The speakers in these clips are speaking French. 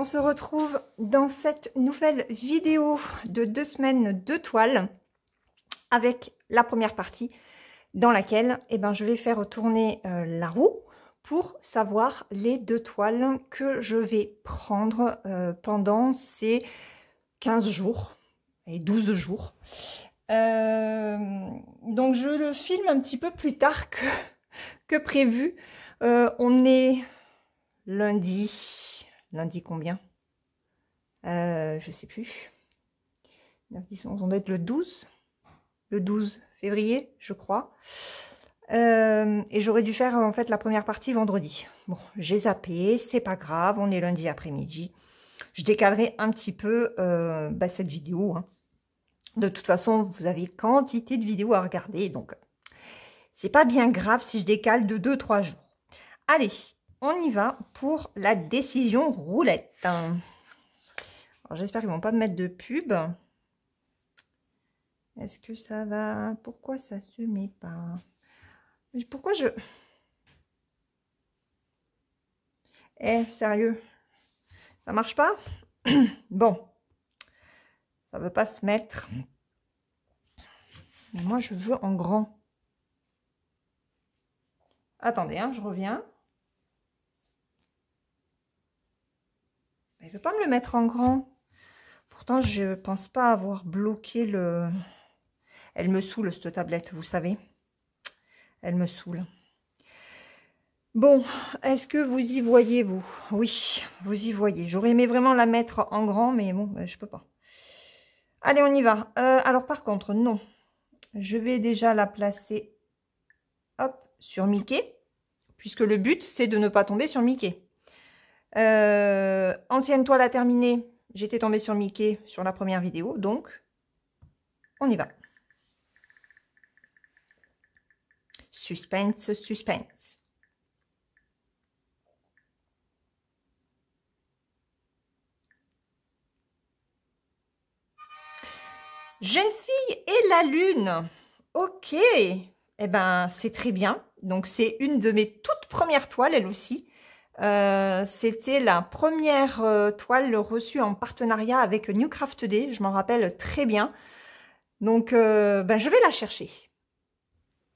se retrouve dans cette nouvelle vidéo de 2 semaines de toile avec la première partie dans laquelle je vais faire tourner la roue pour savoir les 2 toiles que je vais prendre pendant ces 15 jours et 12 jours. Donc je le filme un petit peu plus tard que prévu. On est lundi combien? Je sais plus. 9, 10, 11, on doit être le 12 février, je crois. Et j'aurais dû faire en fait la première partie vendredi. Bon, j'ai zappé, c'est pas grave, on est lundi après-midi. Je décalerai un petit peu cette vidéo. De toute façon, vous avez quantité de vidéos à regarder, donc c'est pas bien grave si je décale de 2-3 jours. Allez, on y va pour la décision roulette. J'espère qu'ils vont pas me mettre de pub. Est-ce que ça va? Pourquoi ça se met pas? Pourquoi je... Sérieux? Ça marche pas? Bon. Ça veut pas se mettre. Mais moi, je veux en grand. Attendez, je reviens. Il veut pas me le mettre en grand. Pourtant, je pense pas avoir bloqué le... Elle me saoule, cette tablette, vous savez. Elle me saoule. Bon, est-ce que vous y voyez, vous? Oui, vous y voyez. J'aurais aimé vraiment la mettre en grand, mais bon, je peux pas. Allez, on y va. Alors, par contre, non. Je vais déjà la placer, hop, sur Mickey, puisque le but, c'est de ne pas tomber sur Mickey. Ancienne toile à terminer. J'étais tombée sur Mickey sur la première vidéo, donc on y va. Suspense, suspense. Jeune fille et la lune. Ok. Eh ben, c'est très bien. Donc, c'est une de mes toutes premières toiles, elle aussi. C'était la première toile reçue en partenariat avec New Craft Day. Je m'en rappelle très bien. Donc, je vais la chercher.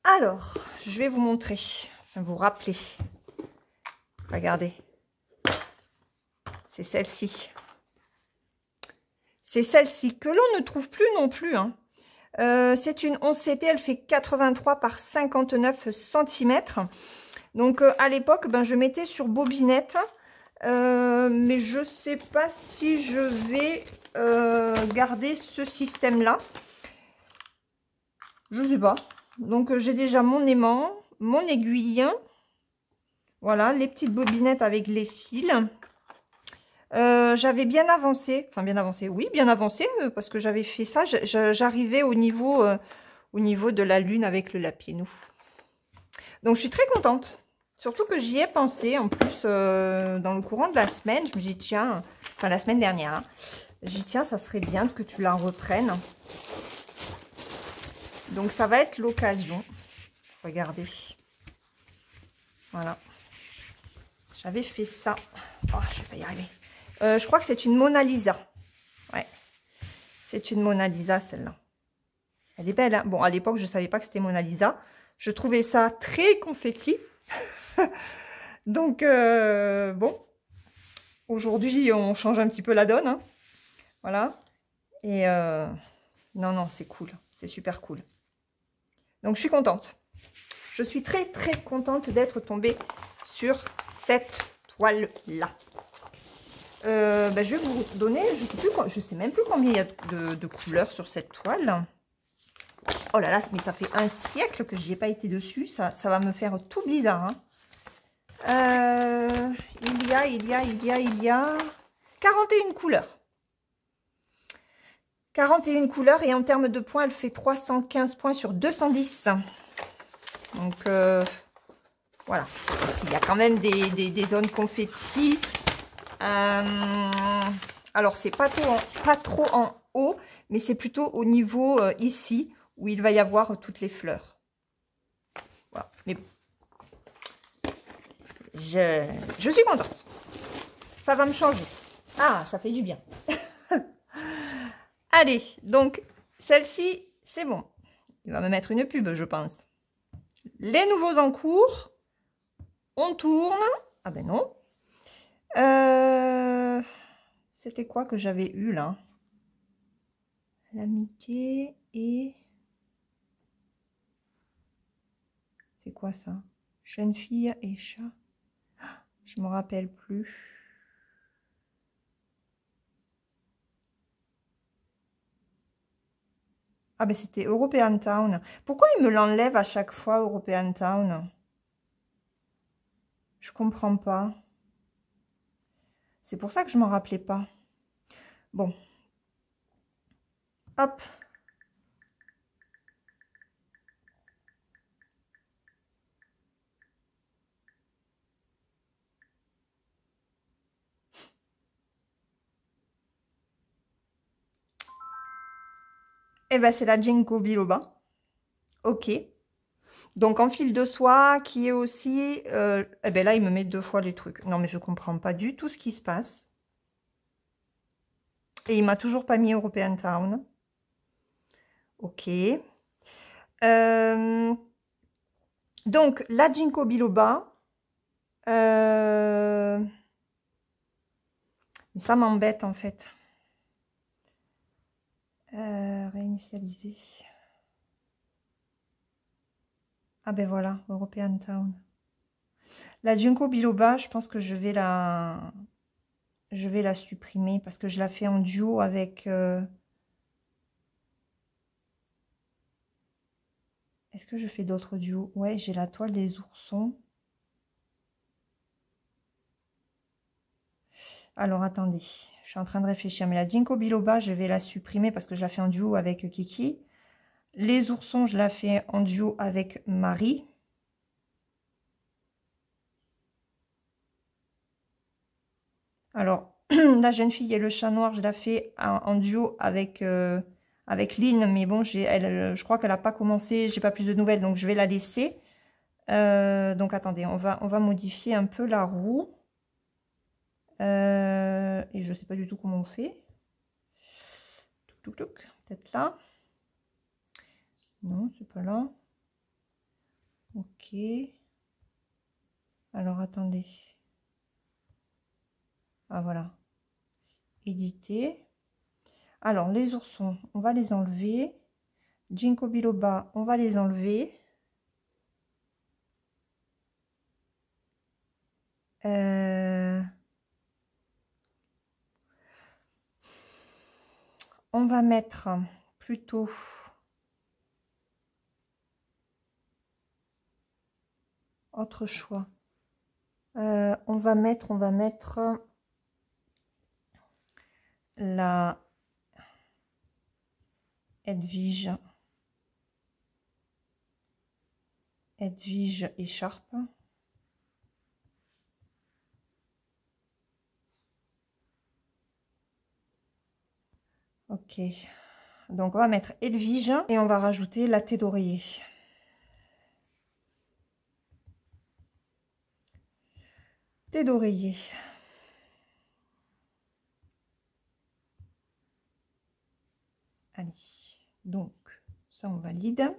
Alors, je vais vous montrer, vous rappeler. Regardez. C'est celle-ci. C'est celle-ci que l'on ne trouve plus non plus. C'est une 11CT, elle fait 83 par 59 cm. Donc à l'époque, je mettais sur bobinette. Mais je ne sais pas si je vais garder ce système-là. Je ne sais pas. Donc j'ai déjà mon aimant, mon aiguille. Voilà, les petites bobinettes avec les fils. J'avais bien avancé, parce que j'avais fait ça, j'arrivais au niveau de la lune avec le lapinou. Donc je suis très contente, surtout que j'y ai pensé en plus dans le courant de la semaine. Je me dis tiens, enfin la semaine dernière, j'ai dit tiens, ça serait bien que tu la reprennes. Donc ça va être l'occasion. Regardez, voilà, j'avais fait ça. Oh, je vais pas y arriver. Je crois que c'est une Mona Lisa. Ouais, c'est une Mona Lisa, celle-là. Elle est belle, hein. Bon, à l'époque, je ne savais pas que c'était Mona Lisa. Je trouvais ça très confetti. Donc, bon. Aujourd'hui, on change un petit peu la donne. Voilà. Et non, c'est cool. C'est super cool. Donc, je suis contente. Je suis très, très contente d'être tombée sur cette toile-là. Je vais vous donner, je sais même plus combien il y a de couleurs sur cette toile. Oh là là, mais ça fait un siècle que j'y ai pas été dessus, ça va me faire tout bizarre. Il y a 41 couleurs. 41 couleurs et en termes de points, elle fait 315 points sur 210. Donc voilà, ici, il y a quand même des zones confetti. Alors c'est pas trop en haut, mais c'est plutôt au niveau ici où il va y avoir toutes les fleurs. Voilà. Mais je suis contente. Ça va me changer. Ah, ça fait du bien. Allez, donc, celle-ci, c'est bon. Il va me mettre une pub, je pense. Les nouveaux en cours. On tourne. Ah ben non. C'était quoi que j'avais eu là? L'amitié et... C'est quoi ça? Jeune fille et chat. Je me rappelle plus. Ah ben c'était European Town. Pourquoi il me l'enlève à chaque fois, European Town? Je comprends pas. C'est pour ça que je m'en rappelais pas. Bon. Hop. Et ben c'est la Ginkgo biloba. Ok. Donc en fil de soie qui est aussi... eh ben là, il me met 2 fois les trucs. Non, mais je comprends pas du tout ce qui se passe. Et il m'a toujours pas mis European Town. Ok. Donc, la Ginkgo biloba. Ça m'embête en fait. Réinitialiser. Ah ben voilà, European Town. La Ginkgo biloba, je pense que je vais la supprimer parce que je la fais en duo avec... Est-ce que je fais d'autres duos? Ouais, j'ai la toile des oursons. Alors, attendez. Je suis en train de réfléchir. Mais la Ginkgo biloba, je vais la supprimer parce que je la fais en duo avec Kiki. Les oursons, je la fais en duo avec Marie. Alors, la jeune fille et le chat noir, je la fais en duo avec, avec Lynn. Mais bon, je crois qu'elle n'a pas commencé. J'ai pas plus de nouvelles, donc je vais la laisser. Donc, attendez, on va modifier un peu la roue. Et je sais pas du tout comment on fait. Peut-être là. Non, c'est pas là. Ok. Alors, attendez. Ah, voilà. Éditer. Alors, les oursons, on va les enlever. Ginkgo biloba, on va les enlever. On va mettre plutôt... Autre choix. On va mettre la Edwige écharpe. Ok. Donc on va mettre Edwige et on va rajouter la thé d'oreiller. Thé d'oreiller. Allez. Donc ça on valide.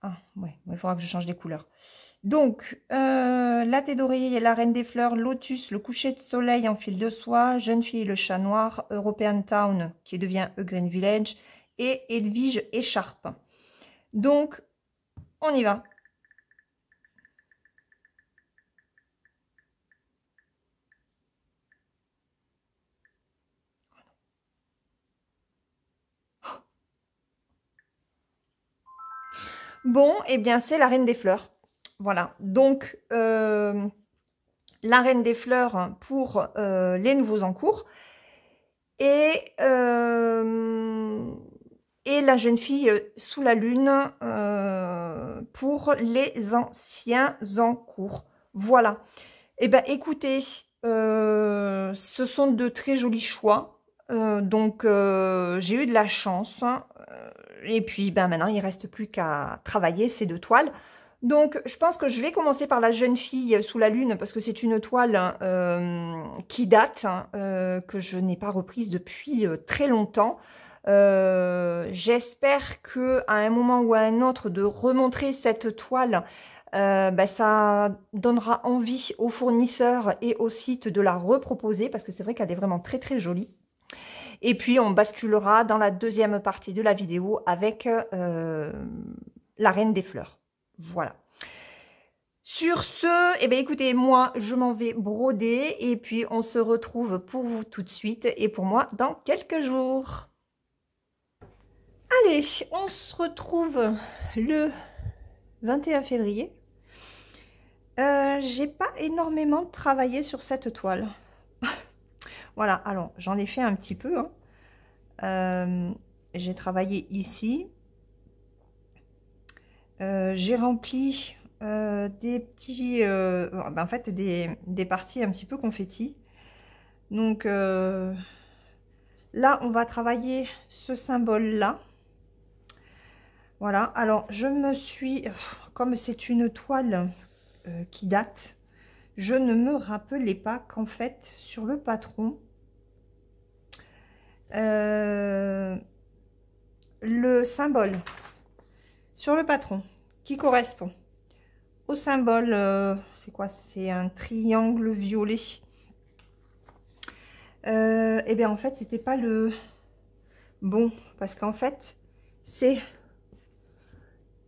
Ah ouais, il faudra que je change des couleurs. Donc, la thé d'oreiller et la reine des fleurs, lotus, le coucher de soleil en fil de soie, jeune fille et le chat noir, European Town qui devient A Green Village et Edwige écharpe. Donc, on y va. Bon, et eh bien c'est la reine des fleurs. Voilà, donc la reine des fleurs pour les nouveaux en cours. Et la jeune fille sous la lune pour les anciens en cours. Voilà. Eh bien, écoutez, ce sont de très jolis choix. Donc, j'ai eu de la chance. Et puis, ben, maintenant, il ne reste plus qu'à travailler ces 2 toiles. Donc, je pense que je vais commencer par la jeune fille sous la lune parce que c'est une toile qui date, hein, que je n'ai pas reprise depuis très longtemps. J'espère que à un moment ou à un autre de remontrer cette toile, bah, ça donnera envie aux fournisseurs et aux sites de la reproposer parce que c'est vrai qu'elle est vraiment très très jolie. Et puis, on basculera dans la deuxième partie de la vidéo avec la Reine des Fleurs. Voilà. Sur ce, eh bien, écoutez, moi, je m'en vais broder et puis on se retrouve pour vous tout de suite et pour moi dans quelques jours. Allez, on se retrouve le 21 février. J'ai pas énormément travaillé sur cette toile. Voilà, alors j'en ai fait un petit peu, hein. J'ai travaillé ici. J'ai rempli des petits, en fait des parties un petit peu confetti. Donc là, on va travailler ce symbole-là. Voilà, alors je me suis, comme c'est une toile qui date, je ne me rappelais pas qu'en fait, sur le patron, le symbole sur le patron qui correspond au symbole, c'est quoi? C'est un triangle violet. Et bien en fait, c'était pas le bon, parce qu'en fait, c'est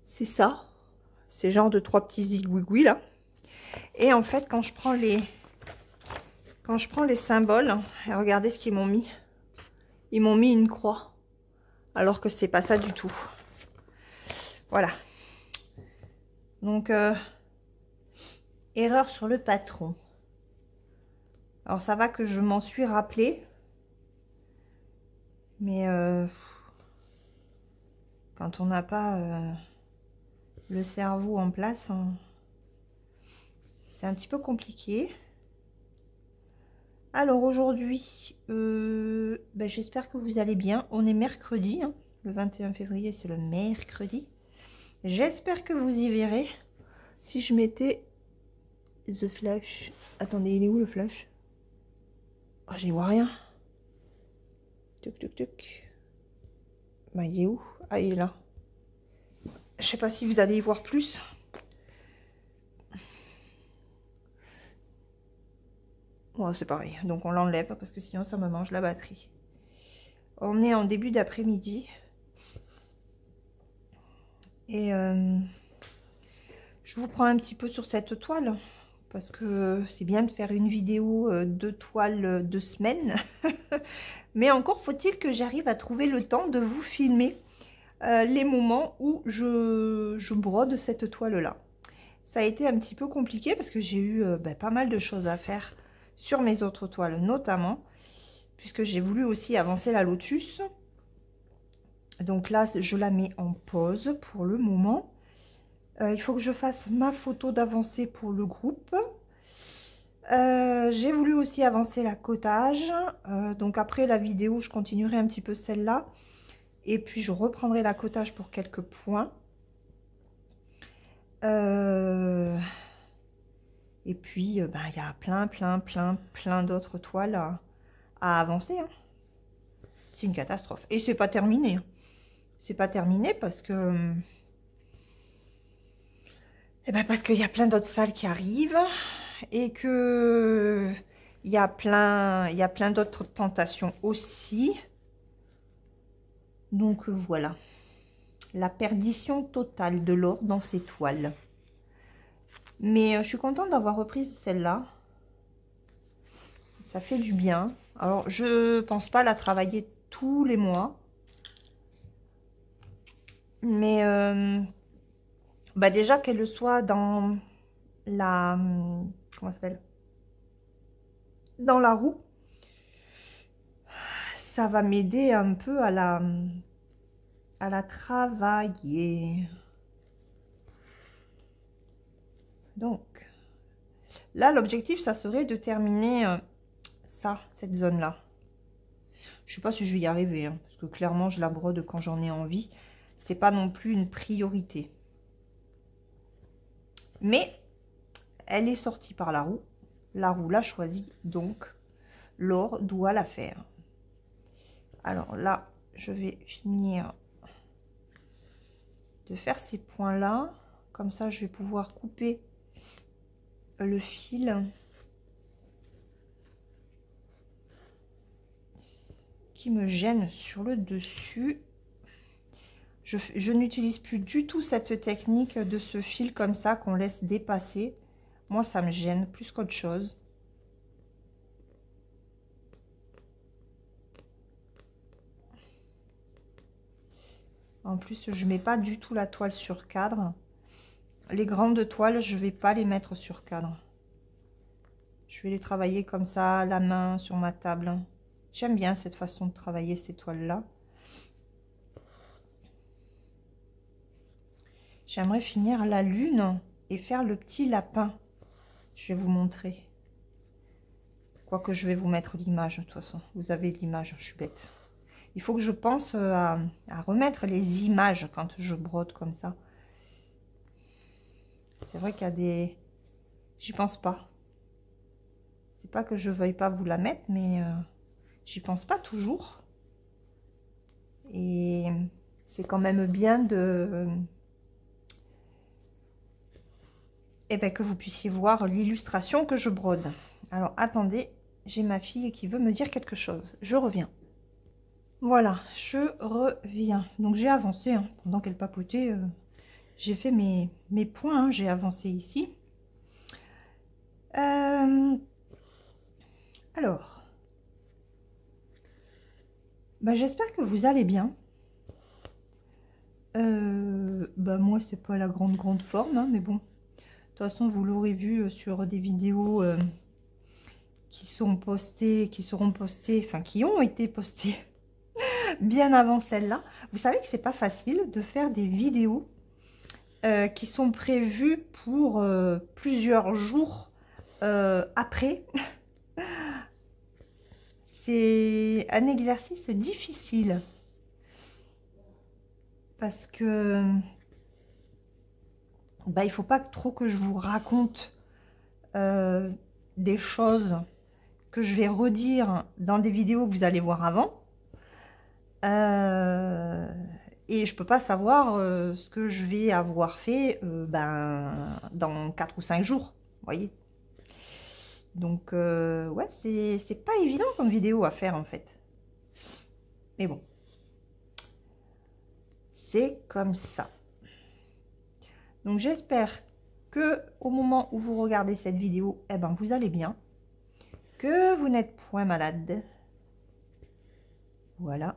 ça. C'est genre de 3 petits zigouigouis là. Et en fait, quand je prends les symboles, et regardez ce qu'ils m'ont mis. Ils m'ont mis une croix. Alors que c'est pas ça du tout. Voilà. Donc, erreur sur le patron. Alors, ça va que je m'en suis rappelé. Mais quand on n'a pas le cerveau en place, hein, c'est un petit peu compliqué. Alors aujourd'hui, ben, j'espère que vous allez bien. On est mercredi, hein. Le 21 février, c'est le mercredi. J'espère que vous y verrez. Si je mettais The Flash. Attendez, il est où le flash? Oh, j'y vois rien. Tuc, tuc, tuc. Ben, il est où? Ah, il est là. Je sais pas si vous allez y voir plus. Bon, c'est pareil. Donc, on l'enlève parce que sinon, ça me mange la batterie. On est en début d'après-midi. Et je vous prends un petit peu sur cette toile. Parce que c'est bien de faire une vidéo de toile de semaine. Mais encore faut-il que j'arrive à trouver le temps de vous filmer les moments où je brode cette toile-là. Ça a été un petit peu compliqué parce que j'ai eu pas mal de choses à faire sur mes autres toiles notamment. Puisque j'ai voulu aussi avancer la lotus. Donc là, je la mets en pause pour le moment. Il faut que je fasse ma photo d'avancée pour le groupe. J'ai voulu aussi avancer la cottage. Donc après la vidéo, je continuerai un petit peu celle-là. Et puis je reprendrai la cottage pour quelques points. Et puis il y a plein d'autres toiles à avancer. Hein. C'est une catastrophe. Et c'est pas terminé. C'est pas terminé parce que... parce qu'il y a plein d'autres salles qui arrivent. Et que... Il y a plein d'autres tentations aussi. Donc voilà. La perdition totale de l'or dans ces toiles. Mais je suis contente d'avoir repris celle-là. Ça fait du bien. Alors, je pense pas la travailler tous les mois. Mais déjà qu'elle soit dans la... Comment ça s'appelle? Dans la roue. Ça va m'aider un peu à la travailler. Donc, là, l'objectif, ça serait de terminer cette zone-là. Je sais pas si je vais y arriver, hein, parce que clairement, je la brode quand j'en ai envie. C'est pas non plus une priorité. Mais elle est sortie par la roue. La roue l'a choisie, donc Laure doit la faire. Alors là, je vais finir de faire ces points-là. Comme ça, je vais pouvoir couper le fil qui me gêne sur le dessus. Je n'utilise plus du tout cette technique de ce fil comme ça qu'on laisse dépasser. Moi, ça me gêne plus qu'autre chose. En plus, je mets pas du tout la toile sur cadre. Les grandes toiles, je vais pas les mettre sur cadre. Je vais les travailler comme ça, à la main, sur ma table. J'aime bien cette façon de travailler ces toiles-là. J'aimerais finir la lune et faire le petit lapin. Je vais vous montrer. Quoique je vais vous mettre l'image, de toute façon. Vous avez l'image, je suis bête. Il faut que je pense à remettre les images quand je brode comme ça. C'est vrai qu'il y a des... J'y pense pas. C'est pas que je veuille pas vous la mettre, mais j'y pense pas toujours. Et c'est quand même bien de... Eh ben, que vous puissiez voir l'illustration que je brode. Alors, attendez, j'ai ma fille qui veut me dire quelque chose. Je reviens. Voilà, je reviens. Donc, j'ai avancé, hein, pendant qu'elle papotait, j'ai fait mes points, hein, j'ai avancé ici. Alors, bah, j'espère que vous allez bien. Bah, moi, c'est pas la grande forme, hein, mais bon. De toute façon, vous l'aurez vu sur des vidéos qui sont postées, qui seront postées, enfin qui ont été postées bien avant celle-là. Vous savez que c'est pas facile de faire des vidéos qui sont prévues pour plusieurs jours après. C'est un exercice difficile parce que bah, il faut pas trop que je vous raconte des choses que je vais redire dans des vidéos que vous allez voir avant. Et je peux pas savoir ce que je vais avoir fait ben, dans 4 ou 5 jours, vous voyez. Donc, ouais, c'est pas évident comme vidéo à faire en fait. Mais bon, c'est comme ça. Donc, j'espère que au moment où vous regardez cette vidéo, eh ben, vous allez bien, que vous n'êtes point malade. Voilà.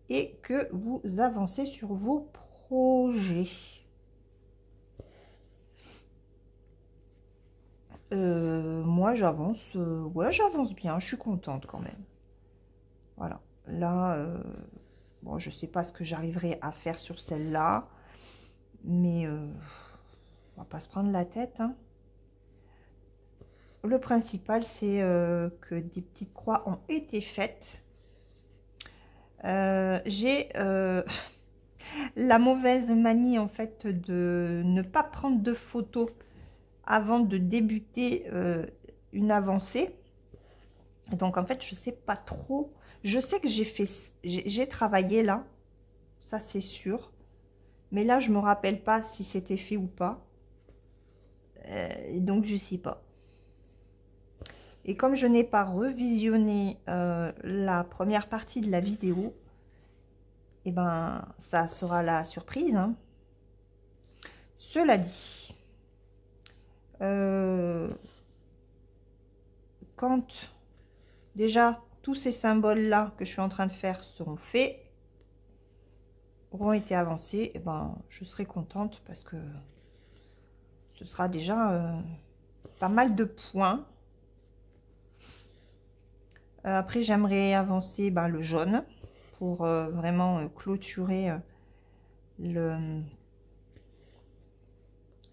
Et que vous avancez sur vos projets. Moi, j'avance, ouais, j'avance bien, je suis contente quand même. Voilà, là, bon, je sais pas ce que j'arriverai à faire sur celle-là, mais on va pas se prendre la tête, hein. Le principal, c'est que des petites croix ont été faites. J'ai la mauvaise manie, en fait, de ne pas prendre de photos avant de débuter une avancée. Donc, en fait, je sais pas trop. Je sais que j'ai travaillé là, ça c'est sûr. Mais là, je me rappelle pas si c'était fait ou pas. Donc, je sais pas. Et comme je n'ai pas revisionné la première partie de la vidéo, et ben, ça sera la surprise, hein. Cela dit, quand déjà tous ces symboles-là que je suis en train de faire seront faits, auront été avancés, et ben, je serai contente parce que ce sera déjà pas mal de points. Après, j'aimerais avancer ben, le jaune pour vraiment clôturer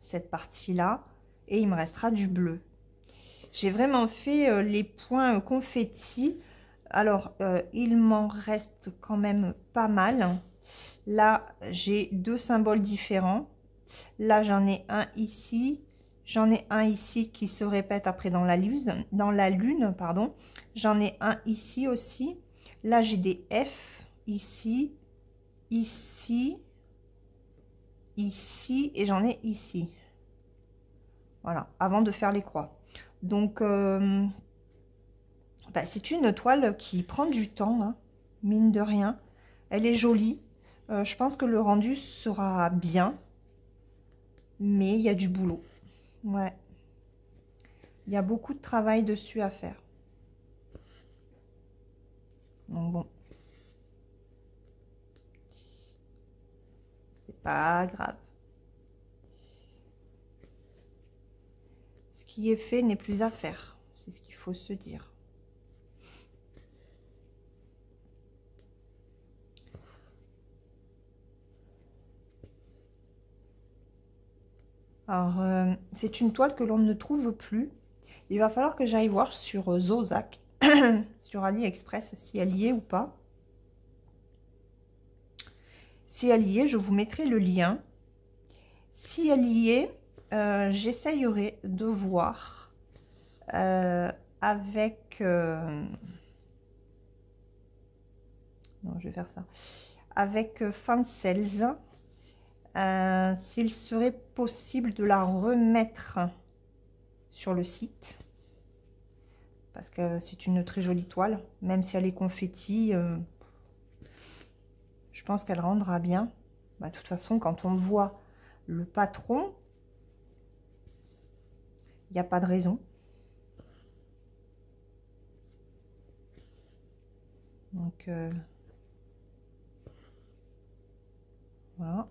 cette partie-là. Et il me restera du bleu. J'ai vraiment fait les points confetti. Alors, il m'en reste quand même pas mal. Là, j'ai deux symboles différents. Là, j'en ai un ici. J'en ai un ici qui se répète après dans la lune, pardon. J'en ai un ici aussi. Là, j'ai des F ici, ici, ici et j'en ai ici. Voilà, avant de faire les croix. Donc, bah, c'est une toile qui prend du temps, hein, mine de rien. Elle est jolie. Je pense que le rendu sera bien. Mais il y a du boulot. Ouais. Il y a beaucoup de travail dessus à faire. Donc bon. C'est pas grave. Ce qui est fait n'est plus à faire. C'est ce qu'il faut se dire. Alors, c'est une toile que l'on ne trouve plus. Il va falloir que j'aille voir sur Zozac, sur AliExpress, si elle y est ou pas. Si elle y est, je vous mettrai le lien. Si elle y est, j'essayerai de voir avec... non, je vais faire ça. Avec Fansels, s'il serait possible de la remettre sur le site. Parce que c'est une très jolie toile. Même si elle est confetti, je pense qu'elle rendra bien. Bah, de toute façon, quand on voit le patron, il n'y a pas de raison. Donc, voilà.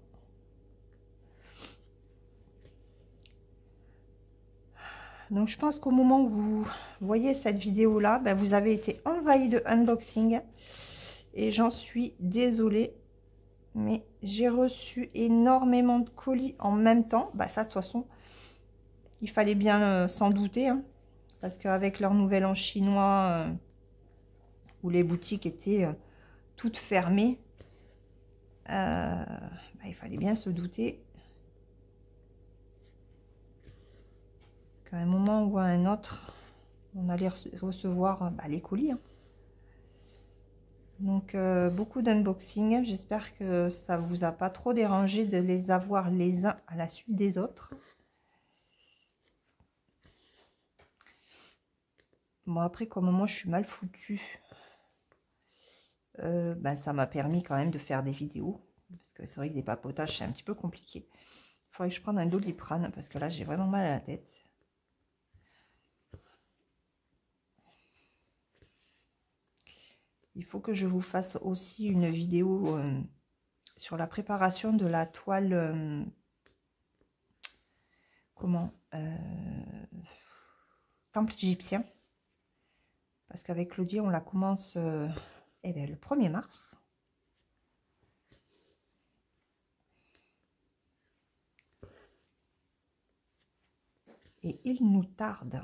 Donc, je pense qu'au moment où vous voyez cette vidéo-là, ben, vous avez été envahi de unboxing. Et j'en suis désolée. Mais j'ai reçu énormément de colis en même temps. Bah, ça, de toute façon, il fallait bien s'en douter. Hein, parce qu'avec leur nouvel an chinois, où les boutiques étaient toutes fermées, bah, il fallait bien se douter qu'à un moment ou à un autre, on allait recevoir bah, les colis. Hein. Donc, beaucoup d'unboxing. J'espère que ça vous a pas trop dérangé de les avoir les uns à la suite des autres. Bon, après, comme moi, je suis mal foutue, ben, ça m'a permis quand même de faire des vidéos. Parce que c'est vrai que des papotages, c'est un petit peu compliqué. Il faudrait que je prenne un Doliprane, parce que là, j'ai vraiment mal à la tête. Il faut que je vous fasse aussi une vidéo sur la préparation de la toile... temple égyptien. Parce qu'avec Claudie, on la commence eh bien, le 1er mars. Et il nous tarde.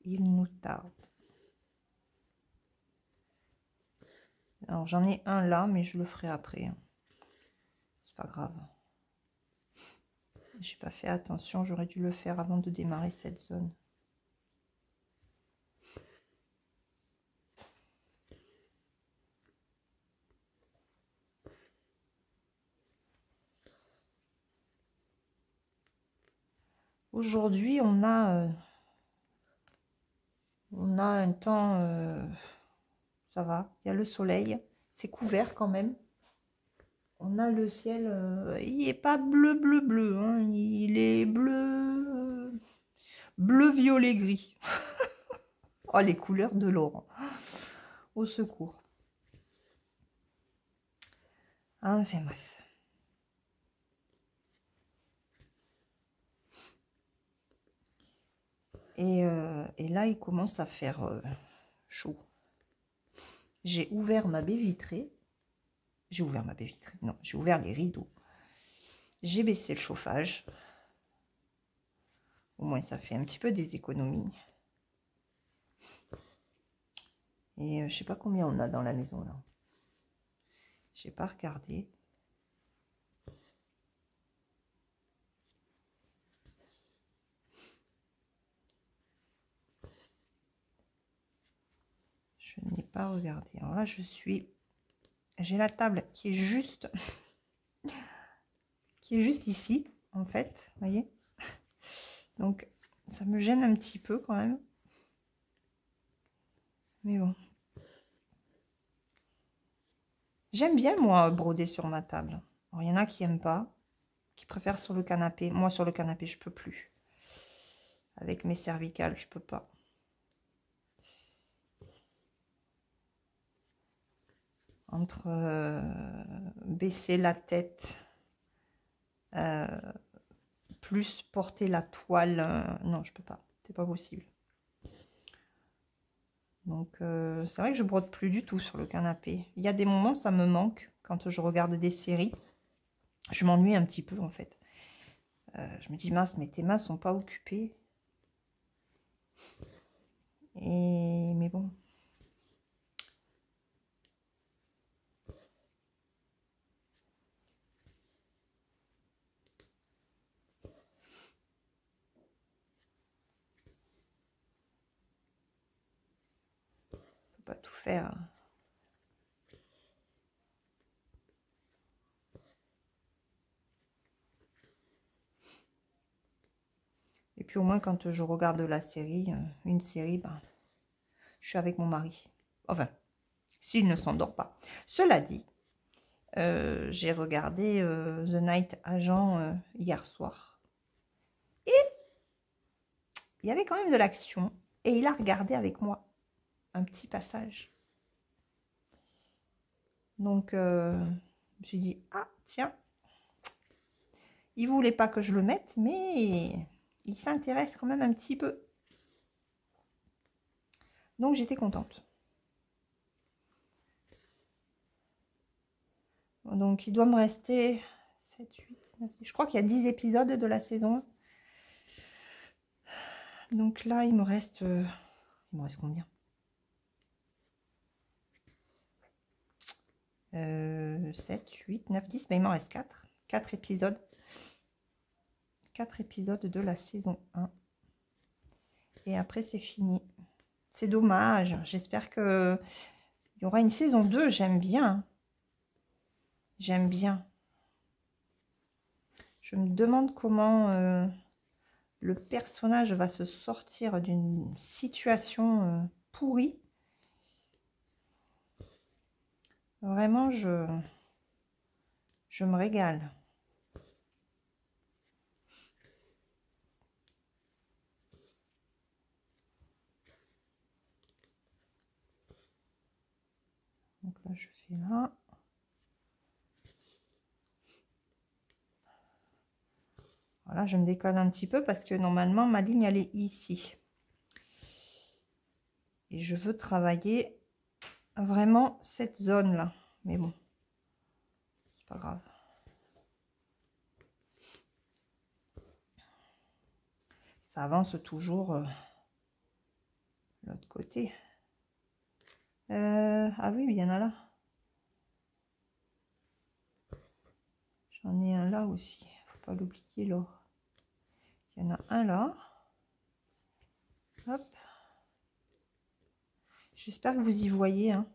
Il nous tarde. Alors, j'en ai un là, mais je le ferai après. Hein. C'est pas grave. J'ai pas fait attention, j'aurais dû le faire avant de démarrer cette zone. Aujourd'hui, on a un temps, ça va, il y a le soleil, c'est couvert quand même. On a le ciel, il n'est pas bleu, bleu, bleu, hein, il est bleu, bleu, violet, gris. Oh, les couleurs de Laurent. Au secours. Enfin bref. Et là, il commence à faire chaud. J'ai ouvert ma baie vitrée. J'ai ouvert ma baie vitrée. Non, j'ai ouvert les rideaux. J'ai baissé le chauffage. Au moins, ça fait un petit peu des économies. Et je sais pas combien on a dans la maison, là. J'ai pas regardé. à regarder. Alors là, j'ai la table qui est juste ici, en fait, vous voyez. Donc, ça me gêne un petit peu quand même. Mais bon. J'aime bien, moi, broder sur ma table. Alors, il y en a qui n'aiment pas, qui préfèrent sur le canapé. Moi, sur le canapé, je peux plus. Avec mes cervicales, je peux pas. Entre baisser la tête, plus porter la toile, non, je peux pas. C'est pas possible. Donc, c'est vrai que je brode plus du tout sur le canapé. Il y a des moments, ça me manque quand je regarde des séries. Je m'ennuie un petit peu, en fait. Je me dis, mince, mais tes mains sont pas occupées. Mais bon. On peut pas tout faire. Et puis au moins, quand je regarde la série, une série, ben, je suis avec mon mari. Enfin, s'il ne s'endort pas. Cela dit, j'ai regardé The Night Agent hier soir. Et il y avait quand même de l'action. Et il a regardé avec moi un petit passage. Donc, je me suis dit, ah, tiens, il voulait pas que je le mette, mais il s'intéresse quand même un petit peu. Donc, j'étais contente. Donc, il doit me rester 7, 8, 9, je crois qu'il y a 10 épisodes de la saison. Donc là, il me reste combien? 7, 8, 9, 10, mais il m'en reste 4. 4 épisodes. 4 épisodes de la saison 1. Et après, c'est fini. C'est dommage. J'espère qu'il y aura une saison 2. J'aime bien. J'aime bien. Je me demande comment le personnage va se sortir d'une situation pourrie. Vraiment, je me régale. Donc là, je fais là. Voilà, je me décolle un petit peu parce que normalement, ma ligne, elle est ici. Et je veux travailler vraiment cette zone-là. Mais bon, c'est pas grave. Ça avance toujours l'autre côté. Ah oui, il y en a là. J'en ai un là aussi. Faut pas l'oublier là. Il y en a un là. Hop. J'espère que vous y voyez. Hein.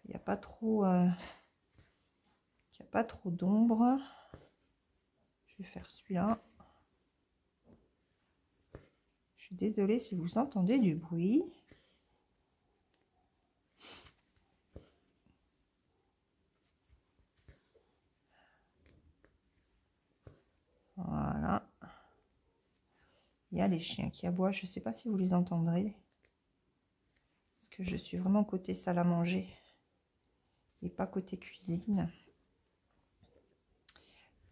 Il n'y a pas trop, d'ombre. Je vais faire celui-là. Je suis désolée si vous entendez du bruit. Voilà. Il y a les chiens qui aboient. Je ne sais pas si vous les entendrez. Parce que je suis vraiment côté salle à manger. Et pas côté cuisine.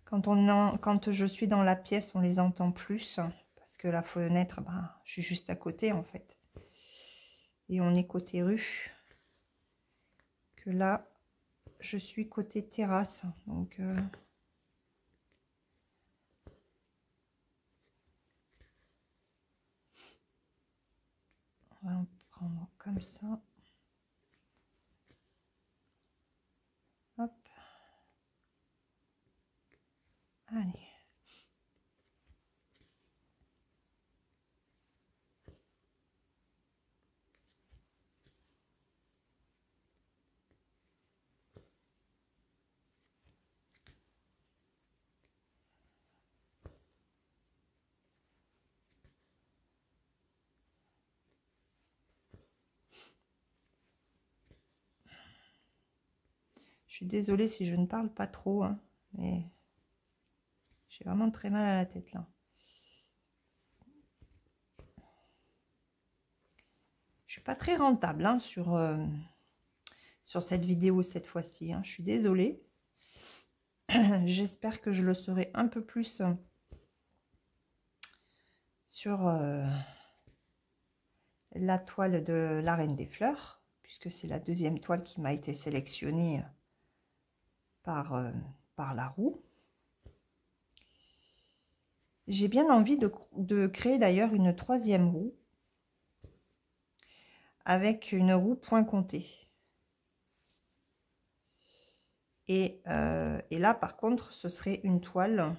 Quand je suis dans la pièce, on les entend plus. Parce que la fenêtre, bah, je suis juste à côté en fait. Et on est côté rue. Que là, je suis côté terrasse. Donc... on va en prendre comme ça. Hop. Allez. suis désolée si je ne parle pas trop, hein, mais j'ai vraiment très mal à la tête là. Je suis pas très rentable hein, sur cette vidéo cette fois-ci. Hein. Je suis désolée. J'espère que je le serai un peu plus sur la toile de la Reine des Fleurs, puisque c'est la deuxième toile qui m'a été sélectionnée par la roue. J'ai bien envie de créer d'ailleurs une troisième roue avec une roue point compté. Et là, par contre, ce serait une toile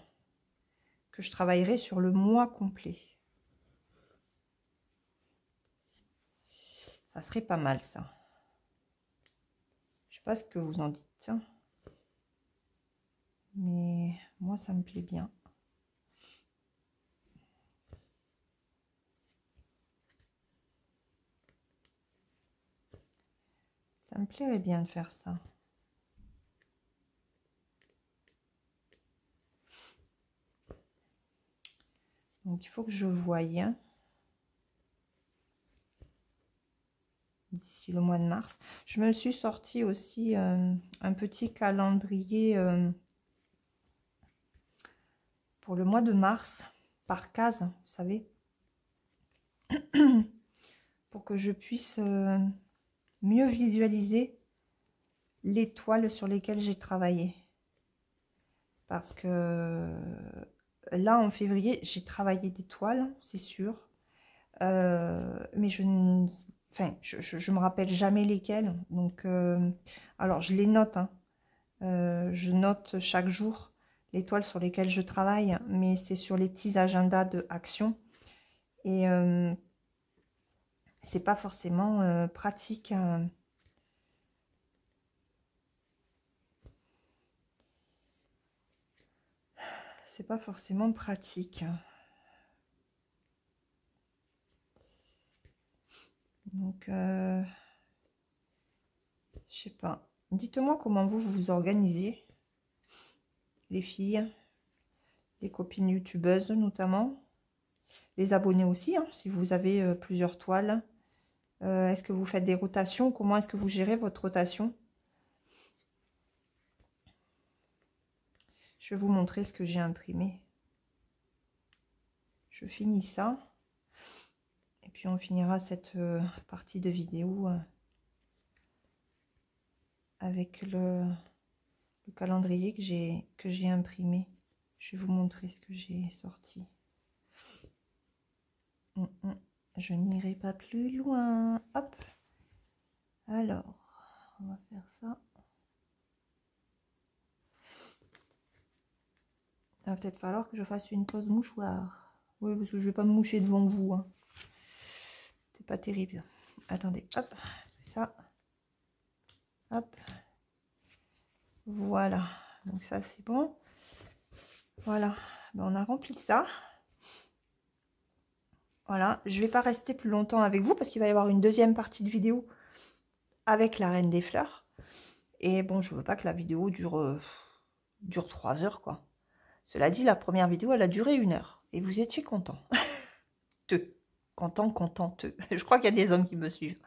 que je travaillerai sur le mois complet. Ça serait pas mal, ça. Je sais pas ce que vous en dites. Mais moi, ça me plaît bien. Ça me plairait bien de faire ça. Donc, il faut que je voie d'ici le mois de mars. Je me suis sorti aussi un petit calendrier pour le mois de mars, par case, vous savez, pour que je puisse mieux visualiser les toiles sur lesquelles j'ai travaillé. Parce que là, en février, j'ai travaillé des toiles, c'est sûr. Mais je ne me rappelle jamais lesquelles. Donc, alors, je les note. Hein. Je note chaque jour les toiles sur lesquelles je travaille. Mais c'est sur les petits agendas de action. Et c'est pas forcément pratique. C'est pas forcément pratique. Donc, je sais pas. Dites-moi comment vous vous organisez, les filles, les copines youtubeuses notamment, les abonnés aussi, hein, si vous avez plusieurs toiles. Est-ce que vous faites des rotations? Comment est-ce que vous gérez votre rotation? Je vais vous montrer ce que j'ai imprimé. Je finis ça. Et puis on finira cette partie de vidéo avec le calendrier que j'ai imprimé. Je vais vous montrer ce que j'ai sorti. Je n'irai pas plus loin. Hop. Alors, on va faire ça. Il va peut-être falloir que je fasse une pause mouchoir. Oui, parce que je ne vais pas me moucher devant vous. Hein. C'est pas terrible. Attendez, hop, ça. Hop. Voilà. Donc ça, c'est bon. Voilà. Ben, on a rempli ça. Voilà. Je ne vais pas rester plus longtemps avec vous parce qu'il va y avoir une deuxième partie de vidéo avec la Reine des Fleurs. Et bon, je veux pas que la vidéo dure 3 heures, quoi. Cela dit, la première vidéo, elle a duré 1 heure. Et vous étiez contents. Contenteux. Je crois qu'il y a des hommes qui me suivent.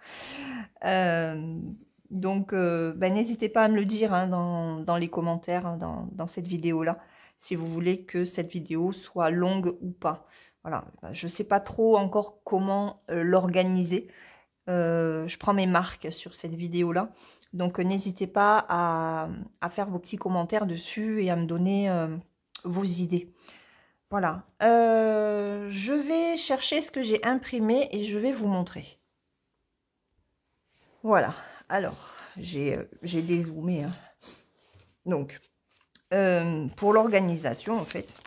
Donc, ben, n'hésitez pas à me le dire hein, dans les commentaires, hein, dans cette vidéo-là, si vous voulez que cette vidéo soit longue ou pas. Voilà, je ne sais pas trop encore comment l'organiser. Je prends mes marques sur cette vidéo-là. Donc, n'hésitez pas à faire vos petits commentaires dessus et à me donner vos idées. Voilà. Je vais chercher ce que j'ai imprimé et je vais vous montrer. Voilà. Alors, j'ai dézoomé. Hein. Donc, pour l'organisation, en fait,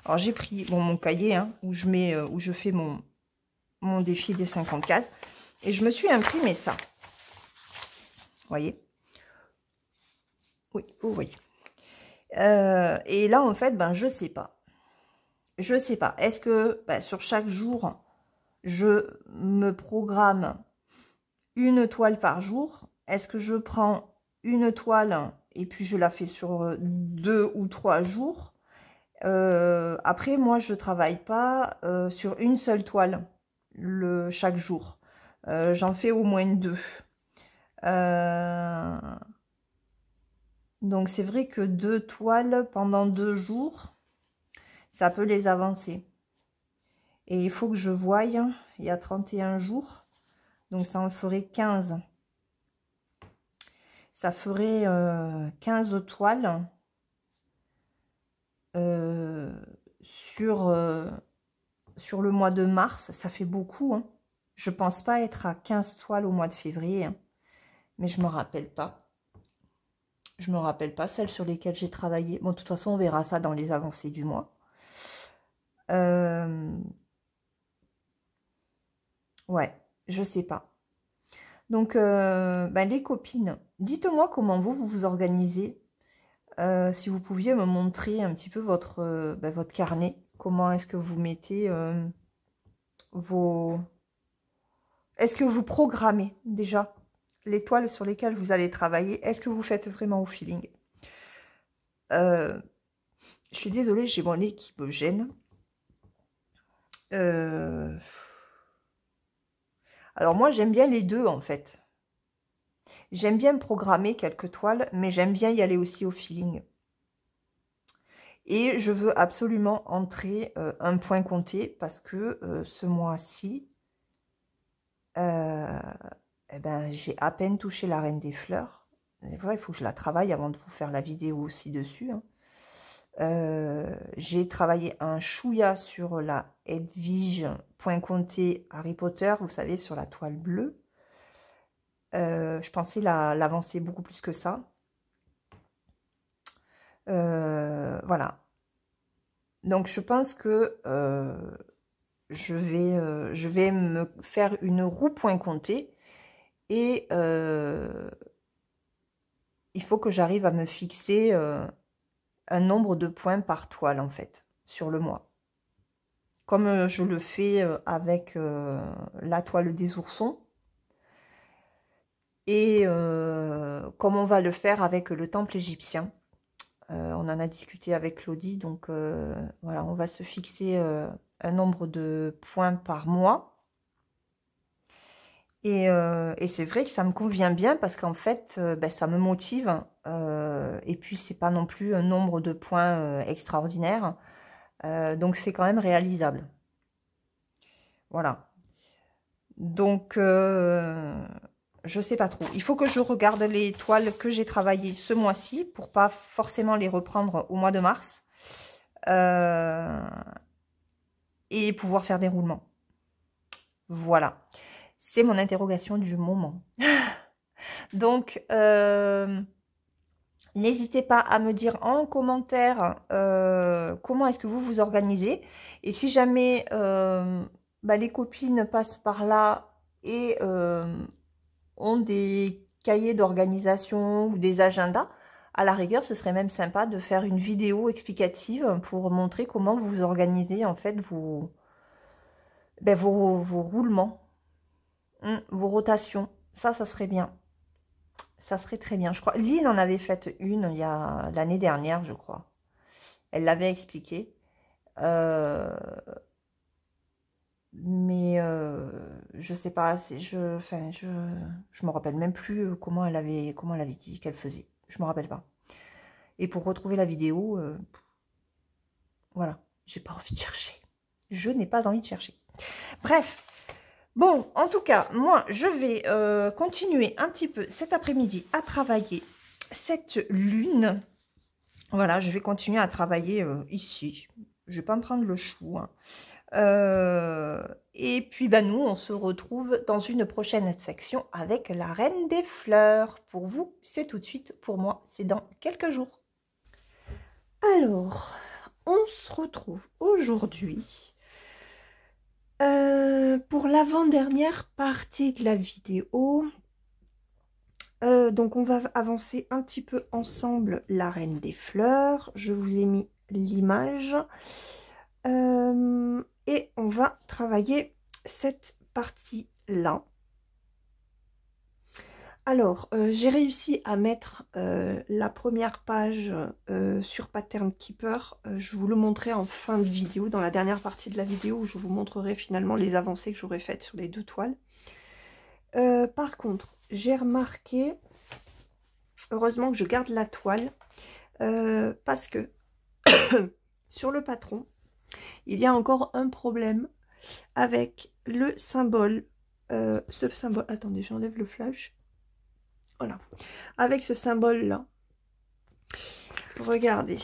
alors j'ai pris mon cahier hein, où je fais mon défi des 50 cases et je me suis imprimé ça. Vous voyez? Oui, vous voyez. Et là, en fait, ben, je sais pas. Je sais pas. Est-ce que ben, sur chaque jour, je me programme une toile par jour? Est-ce que je prends une toile et puis je la fais sur 2 ou 3 jours. Après, moi, je travaille pas sur une seule toile chaque jour. J'en fais au moins 2. Donc, c'est vrai que 2 toiles pendant 2 jours, ça peut les avancer. Et il faut que je voie, il y a 31 jours, donc ça en ferait 15. Ça ferait 15 toiles sur le mois de mars. Ça fait beaucoup, hein. Je pense pas être à 15 toiles au mois de février, hein, mais je me rappelle pas. Je me rappelle pas celles sur lesquelles j'ai travaillé. Bon, de toute façon, on verra ça dans les avancées du mois. Ouais, je sais pas. Donc, ben, les copines, dites-moi comment vous vous organisez. Si vous pouviez me montrer un petit peu votre, ben, votre carnet. Comment est-ce que vous mettez vos... Est-ce que vous programmez déjà les toiles sur lesquelles vous allez travailler? Est-ce que vous faites vraiment au feeling? Je suis désolée, j'ai mon nez qui me gêne. Alors moi, j'aime bien les deux, en fait. J'aime bien me programmer quelques toiles, mais j'aime bien y aller aussi au feeling. Et je veux absolument entrer un point compté parce que ce mois-ci, eh ben, j'ai à peine touché la Reine des Fleurs. C'est vrai, il faut que je la travaille avant de vous faire la vidéo aussi dessus, hein. J'ai travaillé un chouïa sur la Edwige point compté Harry Potter, vous savez, sur la toile bleue. Je pensais l'avancer beaucoup plus que ça. Voilà. Donc, je pense que je vais me faire une roue point compté et il faut que j'arrive à me fixer un nombre de points par toile, en fait, sur le mois. Comme je le fais avec la toile des oursons. Et comme on va le faire avec le temple égyptien. On en a discuté avec Claudie, donc voilà, on va se fixer un nombre de points par mois. Et c'est vrai que ça me convient bien parce qu'en fait, ben, ça me motive. Et puis, c'est pas non plus un nombre de points extraordinaire. Donc, c'est quand même réalisable. Voilà. Donc, je sais pas trop. Il faut que je regarde les toiles que j'ai travaillées ce mois-ci pour pas forcément les reprendre au mois de mars. Et pouvoir faire des roulements. Voilà. C'est mon interrogation du moment. Donc, n'hésitez pas à me dire en commentaire comment est-ce que vous vous organisez. Et si jamais bah, les copines passent par là et ont des cahiers d'organisation ou des agendas, à la rigueur, ce serait même sympa de faire une vidéo explicative pour montrer comment vous organisez en fait vos roulements, vos rotations. Ça serait bien. Ça serait très bien. Je crois, Lynn en avait fait une il y a l'année dernière, je crois. Elle l'avait expliqué. Mais je sais pas, je me rappelle même plus comment elle avait dit qu'elle faisait. Je me rappelle pas. Et pour retrouver la vidéo, voilà, j'ai pas envie de chercher. Je n'ai pas envie de chercher. Bref, bon, en tout cas, moi, je vais continuer un petit peu cet après-midi à travailler cette lune. Voilà, je vais continuer à travailler ici. Je vais pas me prendre le chou, hein. Et puis, bah, nous, on se retrouve dans une prochaine section avec la Reine des Fleurs. Pour vous, c'est tout de suite. Pour moi, c'est dans quelques jours. Alors, on se retrouve aujourd'hui pour l'avant-dernière partie de la vidéo. Donc, on va avancer un petit peu ensemble la Reine des Fleurs. Je vous ai mis l'image. Et on va travailler cette partie-là. Alors, j'ai réussi à mettre la première page sur Pattern Keeper. Je vous le montrerai en fin de vidéo, dans la dernière partie de la vidéo, où je vous montrerai finalement les avancées que j'aurais faites sur les 2 toiles. Par contre, j'ai remarqué, heureusement que je garde la toile, parce que sur le patron, il y a encore un problème avec le symbole. Ce symbole, attendez, j'enlève le flash. Voilà, avec ce symbole là, regardez,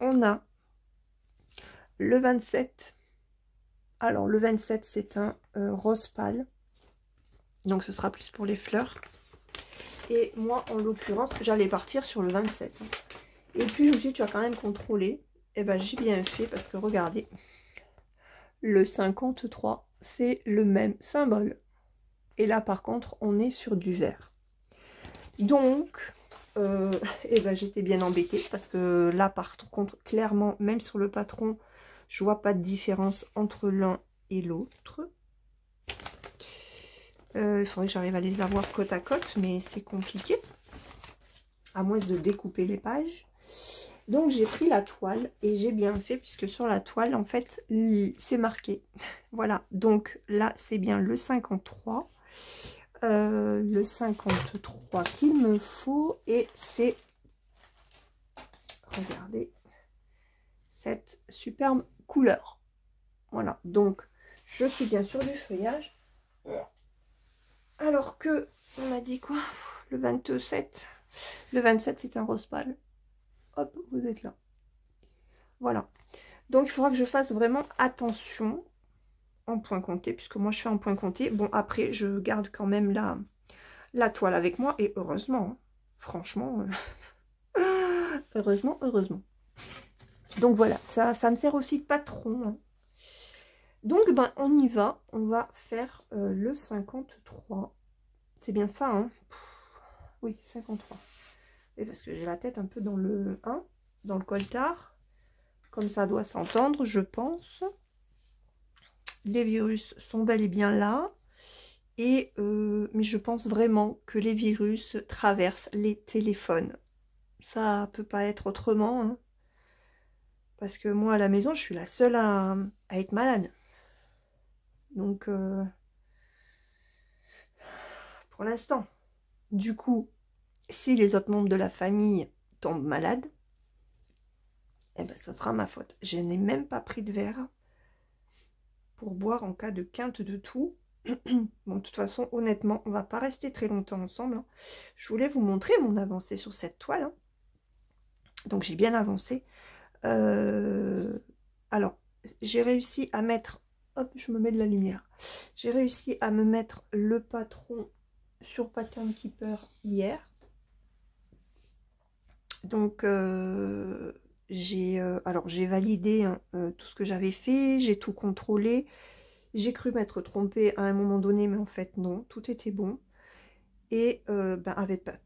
on a le 27. Alors le 27 c'est un rose pâle, donc ce sera plus pour les fleurs, et moi en l'occurrence j'allais partir sur le 27, et puis je me suis dit tu vas quand même contrôler, et ben j'ai bien fait, parce que regardez, le 53 c'est le même symbole. Et là, par contre, on est sur du vert. Donc, eh ben, j'étais bien embêtée. Parce que là, par contre, clairement, même sur le patron, je vois pas de différence entre l'un et l'autre. Il faudrait que j'arrive à les avoir côte à côte, mais c'est compliqué. À moins de découper les pages. Donc, j'ai pris la toile et j'ai bien fait, puisque sur la toile, en fait, c'est marqué. Voilà. Donc, là, c'est bien le 53. Le 53 qu'il me faut, et c'est, regardez, cette superbe couleur. Voilà, donc je suis bien sûr du feuillage, alors que on a dit quoi, le 27, le 27 c'est un rose pâle. Hop, vous êtes là. Voilà, donc il faudra que je fasse vraiment attention en point compté, puisque moi je fais en point compté. Bon, après je garde quand même la toile avec moi, et heureusement, hein. Franchement, heureusement, heureusement. Donc voilà, ça me sert aussi de patron, hein. Donc ben on y va, on va faire le 53. C'est bien ça, hein? Oui, 53. Et parce que j'ai la tête un peu dans le 1, dans le coltard. Comme ça doit s'entendre, je pense. Les virus sont bel et bien là. Et mais je pense vraiment que les virus traversent les téléphones. Ça peut pas être autrement, hein. Parce que moi, à la maison, je suis la seule à être malade. Donc, pour l'instant. Du coup, si les autres membres de la famille tombent malades, eh ben, ça sera ma faute. Je n'ai même pas pris de verre pour boire en cas de quinte de tout. Bon, de toute façon, honnêtement, on va pas rester très longtemps ensemble, hein. Je voulais vous montrer mon avancée sur cette toile, hein. Donc, j'ai bien avancé. Alors, j'ai réussi à mettre... Hop, je me mets de la lumière. J'ai réussi à me mettre le patron sur Pattern Keeper hier. Donc, j'ai validé, hein, tout ce que j'avais fait, j'ai tout contrôlé. J'ai cru m'être trompée à un moment donné, mais en fait non, tout était bon. Et ben,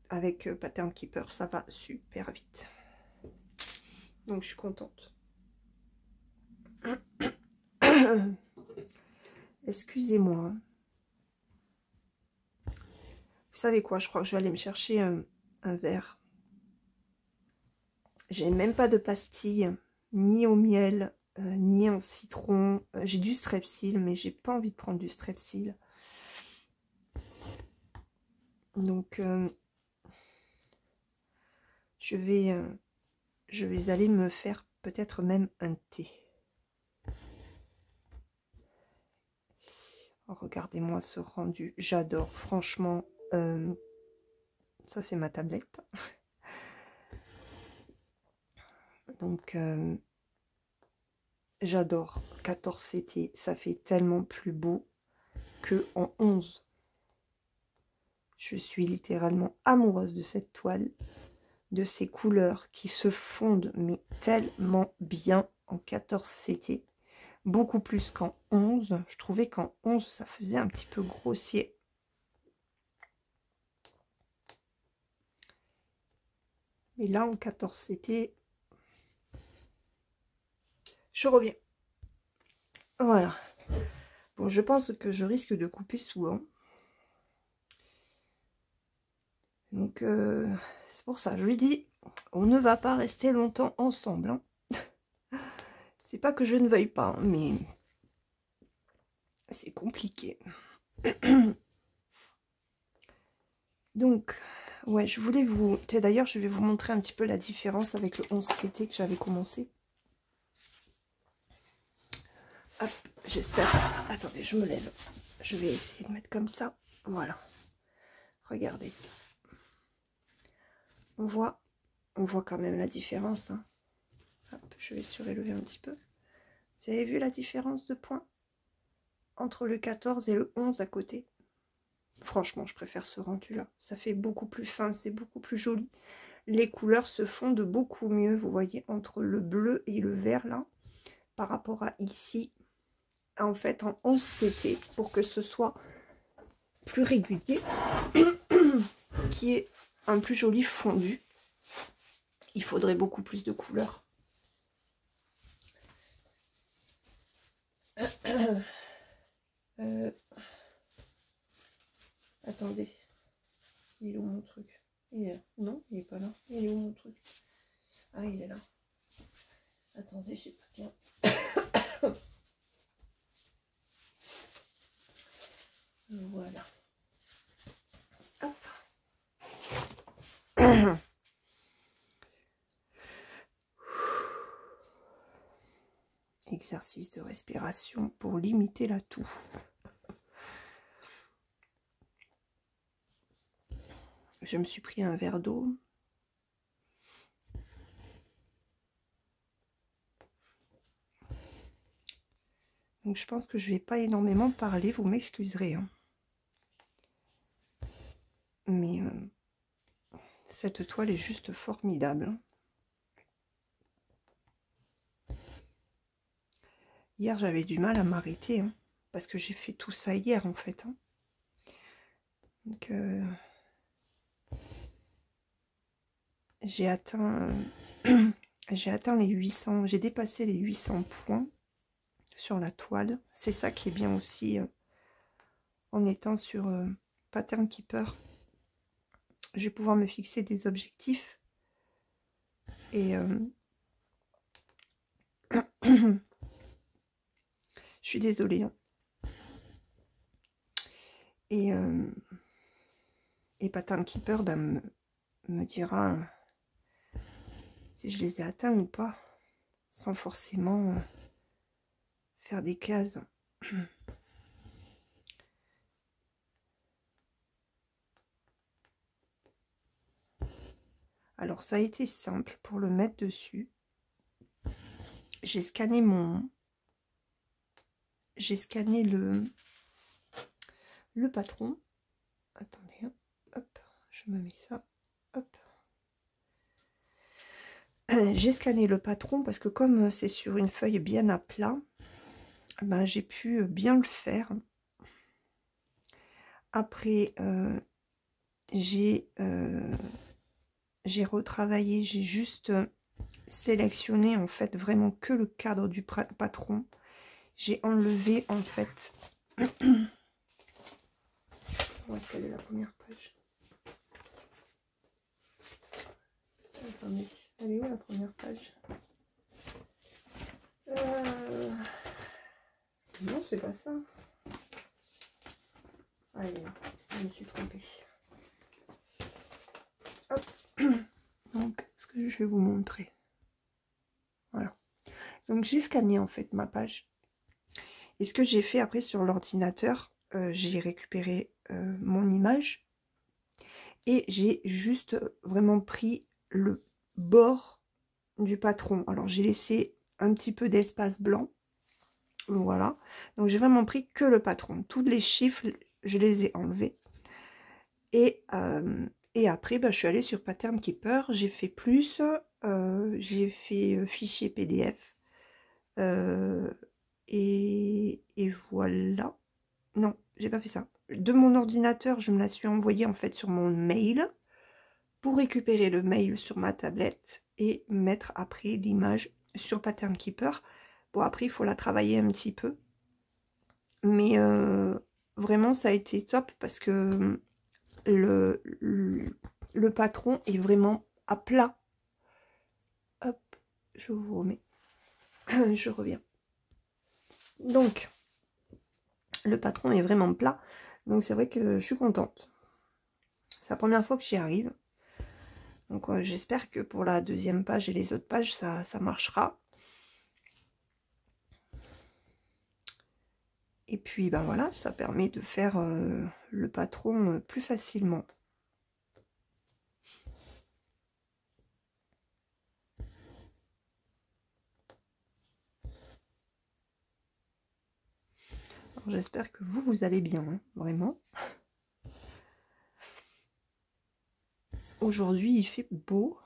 avec Pattern Keeper, ça va super vite. Donc je suis contente. Excusez-moi. Vous savez quoi, je crois que je vais aller me chercher un verre. J'ai même pas de pastilles, ni au miel, ni en citron. J'ai du strepsil, mais j'ai pas envie de prendre du strepsil. Donc, je vais aller me faire peut-être même un thé. Oh, regardez-moi ce rendu, j'adore. Franchement, ça c'est ma tablette. Donc, j'adore. 14 CT, ça fait tellement plus beau que en 11. Je suis littéralement amoureuse de cette toile, de ces couleurs qui se fondent mais tellement bien en 14 CT. Beaucoup plus qu'en 11. Je trouvais qu'en 11, ça faisait un petit peu grossier. Mais là, en 14 CT, je reviens. Voilà. Bon, je pense que je risque de couper souvent. Donc, c'est pour ça, je lui dis, on ne va pas rester longtemps ensemble. Hein. C'est pas que je ne veuille pas, hein, mais c'est compliqué. Donc, ouais, je voulais vous... D'ailleurs, je vais vous montrer un petit peu la différence avec le 11CT que j'avais commencé. Hop, j'espère. Attendez, je me lève. Je vais essayer de mettre comme ça. Voilà. Regardez. On voit quand même la différence. Hein. Hop, je vais surélever un petit peu. Vous avez vu la différence de points entre le 14 et le 11 à côté? Franchement, je préfère ce rendu-là. Ça fait beaucoup plus fin, c'est beaucoup plus joli. Les couleurs se fondent beaucoup mieux, vous voyez, entre le bleu et le vert, là, par rapport à ici. En fait, en 11CT, pour que ce soit plus régulier, qui est un plus joli fondu, il faudrait beaucoup plus de couleurs. Attendez, il est où mon truc? Il est là. Non, il est pas là. Il est où mon truc? Ah, il est là. Attendez, je sais pas bien. Voilà. Hop. Exercice de respiration pour limiter la toux. Je me suis pris un verre d'eau. Donc je pense que je vais pas énormément parler, vous m'excuserez. Hein. Mais cette toile est juste formidable. Hein. Hier j'avais du mal à m'arrêter, hein, parce que j'ai fait tout ça hier en fait. Hein. Donc j'ai atteint les 800, j'ai dépassé les 800 points sur la toile. C'est ça qui est bien aussi en étant sur Pattern Keeper. Je vais pouvoir me fixer des objectifs et je suis désolée. Hein. Et Pattern Keeper me dira si je les ai atteints ou pas, sans forcément faire des cases. Alors ça a été simple pour le mettre dessus. J'ai scanné le patron. Attendez, hein. Hop, je me mets ça. Hop. J'ai scanné le patron parce que comme c'est sur une feuille bien à plat, ben, j'ai pu bien le faire. Après, j'ai retravaillé, j'ai juste sélectionné en fait vraiment que le cadre du patron. J'ai enlevé en fait. Où est-ce qu'elle est la première page? Attendez, elle est où la première page? Non, c'est pas ça. Allez, je me suis trompée. Hop. Donc, ce que je vais vous montrer. Voilà. Donc, j'ai scanné en fait ma page. Et ce que j'ai fait après sur l'ordinateur, j'ai récupéré mon image. Et j'ai juste vraiment pris le bord du patron. Alors, j'ai laissé un petit peu d'espace blanc. Voilà. Donc, j'ai vraiment pris que le patron. Tous les chiffres, je les ai enlevés. Et après, bah, je suis allée sur Pattern Keeper. J'ai fait plus. J'ai fait fichier PDF. Et voilà. Non, j'ai pas fait ça. De mon ordinateur, je me la suis envoyée en fait sur mon mail pour récupérer le mail sur ma tablette et mettre après l'image sur Pattern Keeper. Bon, après, il faut la travailler un petit peu. Mais vraiment, ça a été top parce que le patron est vraiment à plat. Hop, je vous remets. Je reviens. Donc, le patron est vraiment plat. Donc, c'est vrai que je suis contente. C'est la première fois que j'y arrive. Donc, j'espère que pour la deuxième page et les autres pages, ça marchera. Et puis, ben voilà, ça permet de faire le patron plus facilement. J'espère que vous allez bien, hein, vraiment. Aujourd'hui, il fait beau.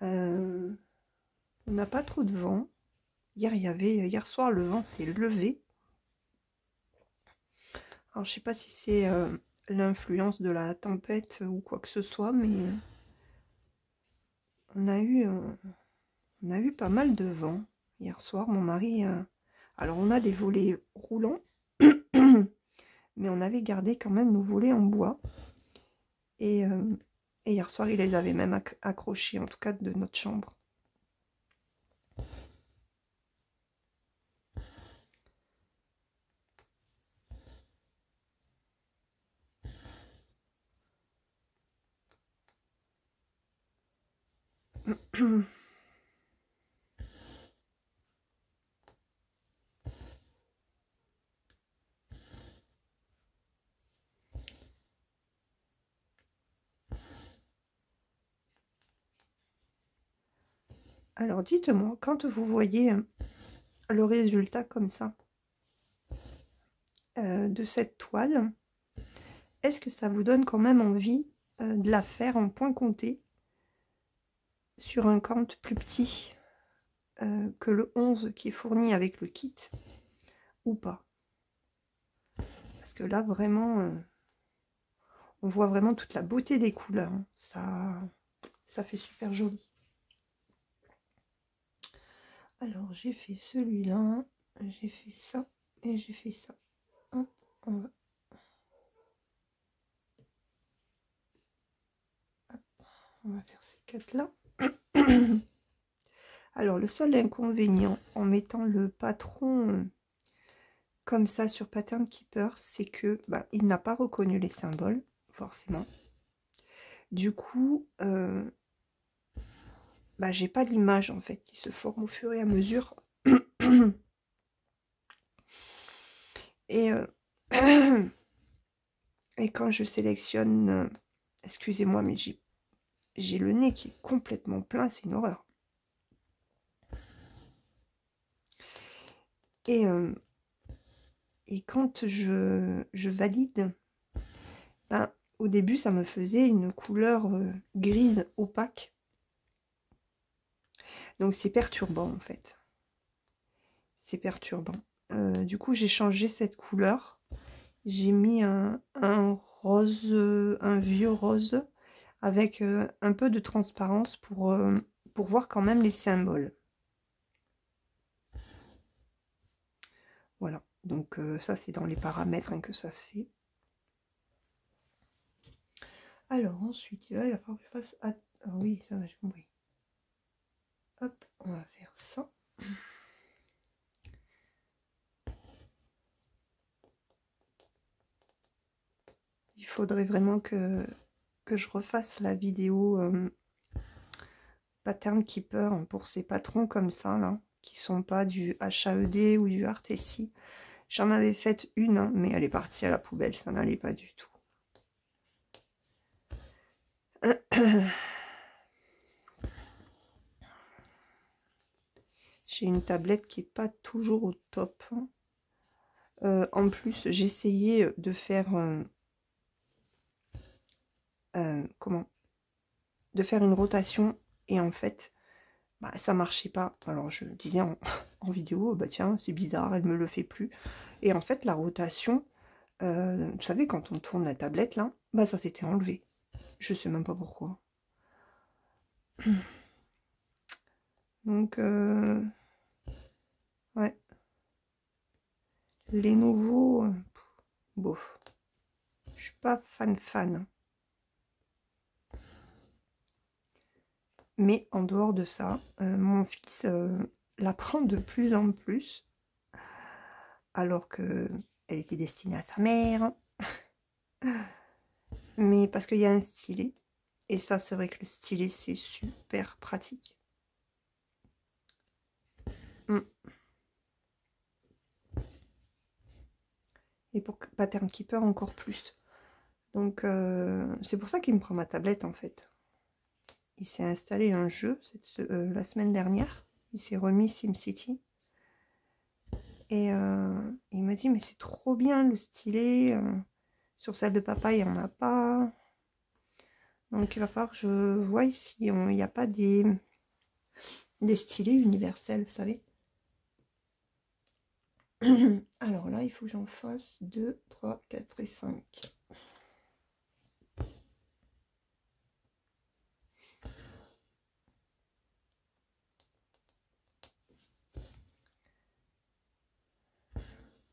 On n'a pas trop de vent. Hier soir, le vent s'est levé. Alors, je sais pas si c'est l'influence de la tempête ou quoi que ce soit, mais on a eu pas mal de vent hier soir. Mon mari... alors, on a des volets roulants, mais on avait gardé quand même nos volets en bois. Et hier soir, il les avait même accrochés, en tout cas de notre chambre. Alors, dites-moi, quand vous voyez le résultat comme ça de cette toile, est-ce que ça vous donne quand même envie de la faire en point compté sur un compte plus petit que le 11 qui est fourni avec le kit ou pas? Parce que là, vraiment, on voit vraiment toute la beauté des couleurs. Hein. Ça fait super joli. Alors, j'ai fait celui-là, j'ai fait ça et j'ai fait ça. Hop, on va faire ces quatre-là. Alors, le seul inconvénient en mettant le patron comme ça sur Pattern Keeper, c'est que il n'a pas reconnu les symboles, forcément. Du coup, j'ai pas l'image en fait qui se forme au fur et à mesure. Et, et quand je sélectionne, excusez-moi, mais j'ai le nez qui est complètement plein, c'est une horreur. Et quand je valide, au début, ça me faisait une couleur grise opaque. Donc, c'est perturbant, en fait. C'est perturbant. Du coup, j'ai changé cette couleur. J'ai mis un rose, un vieux rose, avec un peu de transparence pour voir quand même les symboles. Voilà. Donc, ça, c'est dans les paramètres que ça se fait. Alors, ensuite, il va falloir que je fasse... Ah oui, ça va, j'ai compris. Hop, on va faire ça. Il faudrait vraiment que je refasse la vidéo Pattern Keeper pour ces patrons comme ça, là, qui sont pas du HAED ou du Artessi. J'en avais fait une, hein, mais elle est partie à la poubelle, ça n'allait pas du tout. J'ai une tablette qui est pas toujours au top. En plus, j'essayais de faire de faire une rotation et en fait, ça marchait pas. Alors je disais en vidéo, tiens, c'est bizarre, elle me le fait plus. Et en fait, la rotation, vous savez, quand on tourne la tablette là, ça s'était enlevé. Je sais même pas pourquoi. Donc, ouais. Les nouveaux, bof. Je suis pas fan. Mais en dehors de ça, mon fils l'apprend de plus en plus, alors que elle était destinée à sa mère. Mais parce qu'il y a un stylet. Et ça, c'est vrai que le stylet, c'est super pratique. Mm. Et pour Pattern Keeper, encore plus. Donc, c'est pour ça qu'il me prend ma tablette, en fait. Il s'est installé un jeu la semaine dernière. Il s'est remis SimCity. Et il m'a dit, mais c'est trop bien le stylet. Sur celle de papa, il n'y en a pas. Donc, il va falloir que je voie s'il n'y a pas des stylets universels, vous savez. Alors là, il faut que j'en fasse 2, 3, 4 et 5.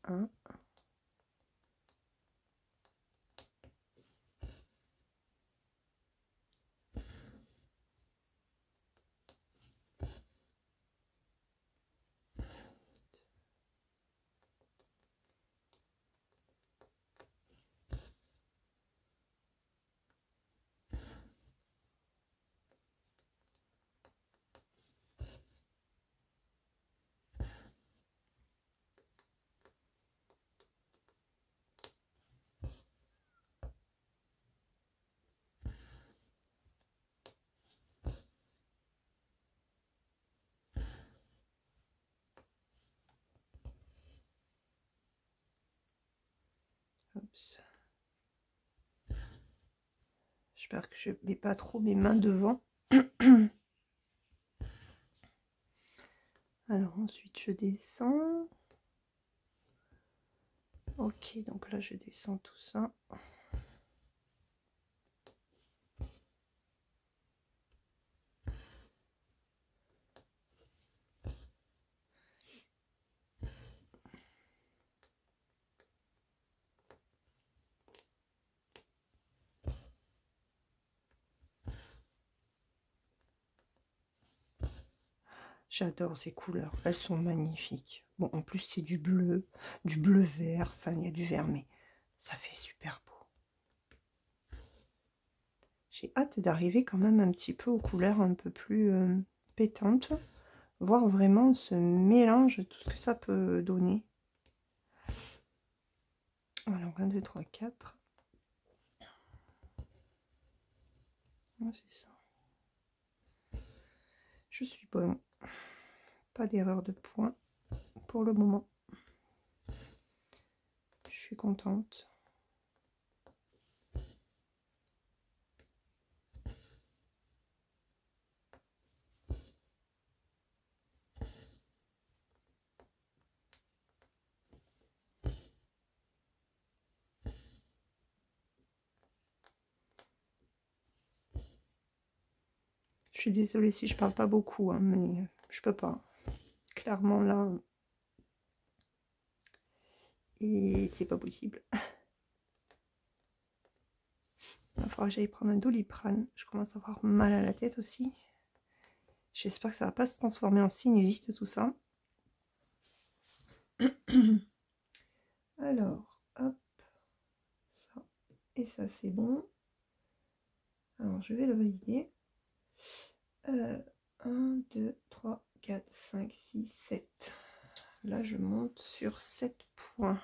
Un. Oups. J'espère que je ne mets pas trop mes mains devant. Alors ensuite, je descends. Ok, donc là, je descends tout ça. J'adore ces couleurs, elles sont magnifiques. Bon, en plus, c'est du bleu vert, enfin, il y a du vert, mais ça fait super beau. J'ai hâte d'arriver quand même un petit peu aux couleurs un peu plus pétantes, voir vraiment ce mélange, tout ce que ça peut donner. Alors, 1, 2, 3, 4. Oh, c'est ça. Je suis bonne. Pas d'erreur de point pour le moment. Je suis contente. Je suis désolée si je parle pas beaucoup, hein, mais je peux pas. Clairement là. Et c'est pas possible. Il va falloir que j'aille prendre un Doliprane. Je commence à avoir mal à la tête aussi. J'espère que ça va pas se transformer en sinusite tout ça. Alors, hop, ça et ça c'est bon. Alors je vais le valider. 1, 2, 3, 4, 5, 6, 7. Là je monte sur 7 points.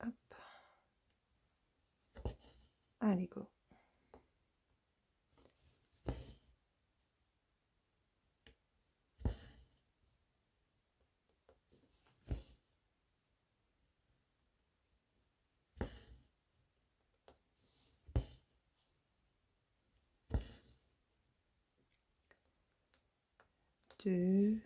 Hop. Allez, go. Deux.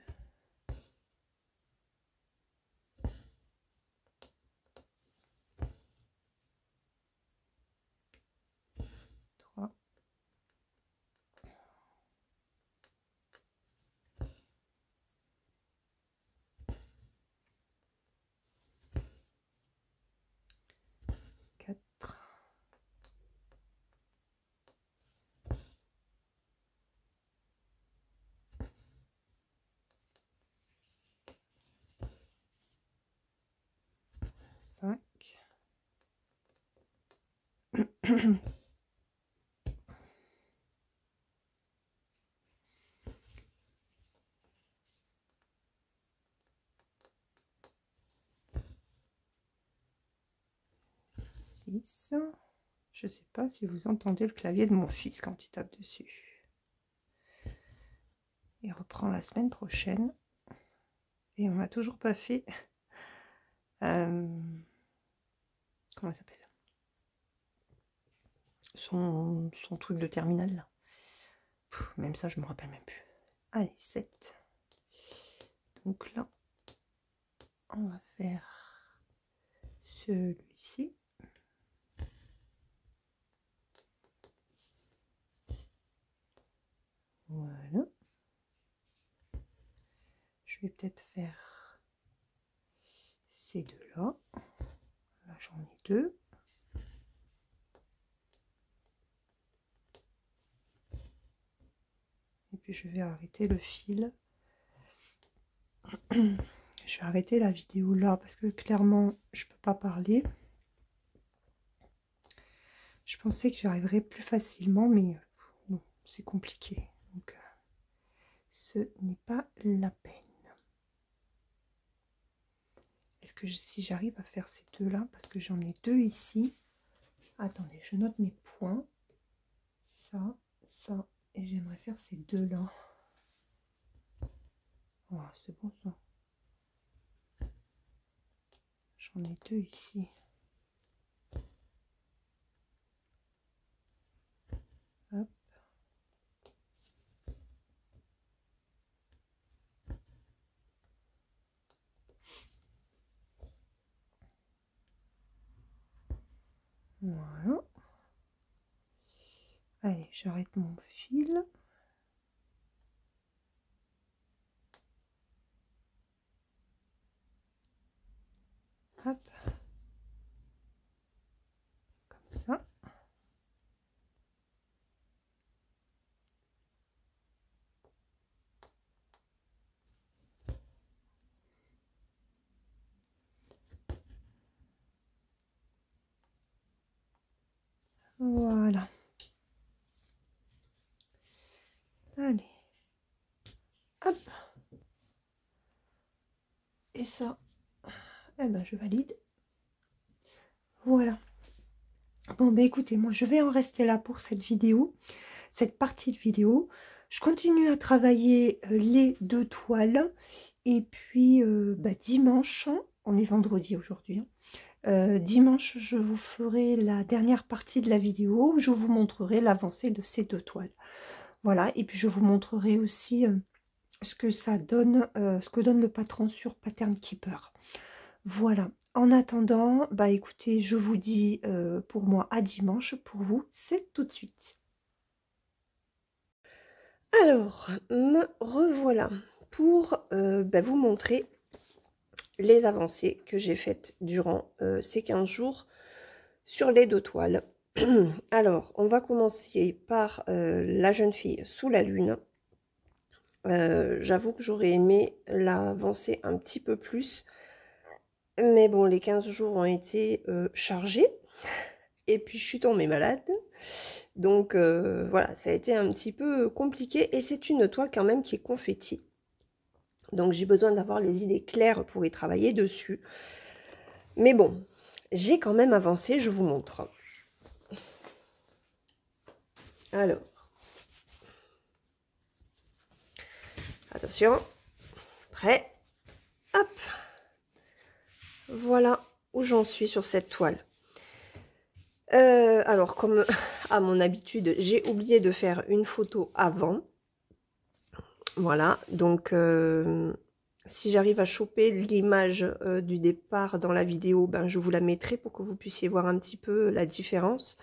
3. 5. Je ne sais pas si vous entendez le clavier de mon fils quand il tape dessus. Il reprend la semaine prochaine. Et on n'a toujours pas fait... comment ça s'appelle, son truc de terminale là. Même ça, je me rappelle même plus. Allez, 7. Donc là, on va faire celui-ci. Voilà. Je vais peut-être faire ces deux-là. Là, j'en ai 2. Et puis, je vais arrêter le fil. Je vais arrêter la vidéo là parce que clairement, je peux pas parler. Je pensais que j'arriverais plus facilement, mais non, c'est compliqué. Donc, ce n'est pas la peine. Est-ce que si j'arrive à faire ces deux-là, parce que j'en ai 2 ici. Attendez, je note mes points. Ça, ça, et j'aimerais faire ces deux-là. Oh, c'est bon ça. J'en ai 2 ici. Hop. Voilà. Allez, j'arrête mon fil. Hop. Comme ça. Voilà. Allez. Hop. Et ça, eh ben, je valide. Voilà. Bon, ben écoutez, moi, je vais en rester là pour cette vidéo, cette partie de vidéo. Je continue à travailler les 2 toiles. Et puis, dimanche, on est vendredi aujourd'hui, hein. Dimanche, je vous ferai la dernière partie de la vidéo où je vous montrerai l'avancée de ces 2 toiles. Voilà, et puis je vous montrerai aussi ce que ça donne, ce que donne le patron sur Pattern Keeper. Voilà, en attendant, bah écoutez, je vous dis pour moi à dimanche, pour vous, c'est tout de suite. Alors, me revoilà pour vous montrer les avancées que j'ai faites durant ces 15 jours sur les 2 toiles. Alors, on va commencer par la jeune fille sous la lune. J'avoue que j'aurais aimé l'avancer un petit peu plus. Mais bon, les 15 jours ont été chargés. Et puis, je suis tombée malade. Donc, voilà, ça a été un petit peu compliqué. Et c'est une toile quand même qui est confetti. Donc, j'ai besoin d'avoir les idées claires pour y travailler dessus. Mais bon, j'ai quand même avancé, je vous montre. Alors, attention, prêt, hop, voilà où j'en suis sur cette toile. Alors, comme à mon habitude, j'ai oublié de faire une photo avant. Voilà, donc si j'arrive à choper l'image du départ dans la vidéo, ben, je vous la mettrai pour que vous puissiez voir un petit peu la différence.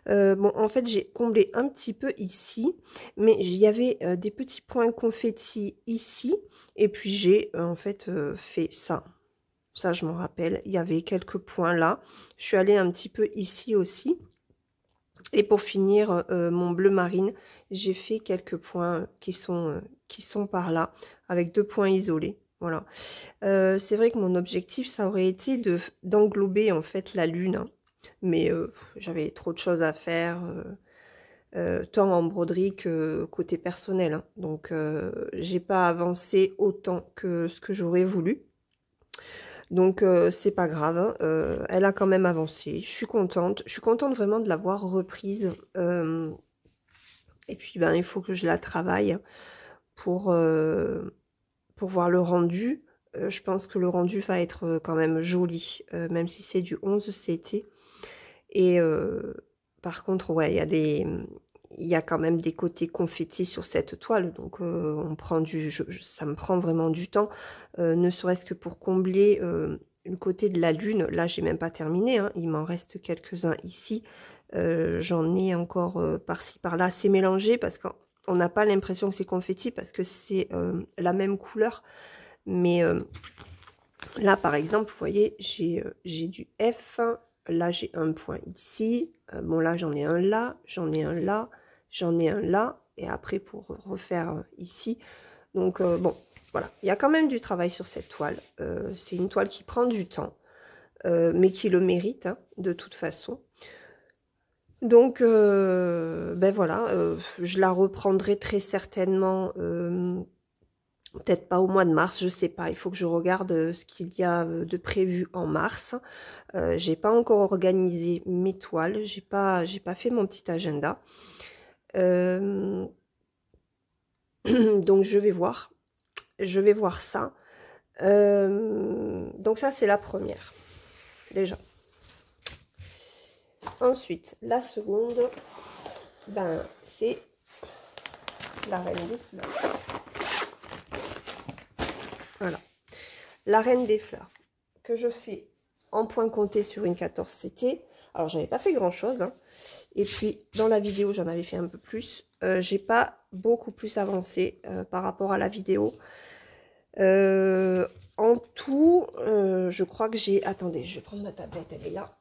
Bon, en fait, j'ai comblé un petit peu ici, mais il y avait des petits points confetti ici, et puis j'ai en fait fait ça. Ça, je m'en rappelle, il y avait quelques points là. Je suis allée un petit peu ici aussi. Et pour finir, mon bleu marine, j'ai fait quelques points qui sont par là, avec 2 points isolés. Voilà. C'est vrai que mon objectif, ça aurait été d'englober en fait la lune, hein. Mais j'avais trop de choses à faire, tant en broderie que côté personnel, hein. Donc j'ai pas avancé autant que ce que j'aurais voulu. Donc c'est pas grave, hein. Elle a quand même avancé. Je suis contente. Je suis contente vraiment de l'avoir reprise. Et puis ben il faut que je la travaille pour voir le rendu. Je pense que le rendu va être quand même joli, même si c'est du 11 CT. Et par contre, ouais, il y a quand même des côtés confettis sur cette toile, donc on prend ça me prend vraiment du temps, ne serait-ce que pour combler le côté de la lune. Là, j'ai même pas terminé, hein, il m'en reste quelques-uns ici. J'en ai encore par-ci par-là, c'est mélangé parce qu'on n'a pas l'impression que c'est confetti parce que c'est la même couleur. Mais là, par exemple, vous voyez, j'ai du F. Là, j'ai un point ici. Bon, là, j'en ai un là. J'en ai un là. J'en ai un là. Et après, pour refaire ici. Donc, bon, voilà. Il y a quand même du travail sur cette toile. C'est une toile qui prend du temps. Mais qui le mérite, hein, de toute façon. Donc, ben voilà. Je la reprendrai très certainement... peut-être pas au mois de mars, je sais pas. Il faut que je regarde ce qu'il y a de prévu en mars. J'ai pas encore organisé mes toiles. J'ai pas fait mon petit agenda. Donc je vais voir. Je vais voir ça. Donc ça, c'est la première. Déjà. Ensuite, la seconde, ben, c'est la Reine des Fleurs. Voilà, la Reine des Fleurs, que je fais en point compté sur une 14 CT. Alors, j'avais pas fait grand-chose, hein. Et puis, dans la vidéo, j'en avais fait un peu plus. J'ai pas beaucoup plus avancé par rapport à la vidéo. En tout, je crois que j'ai... Attendez, je vais prendre ma tablette, elle est là.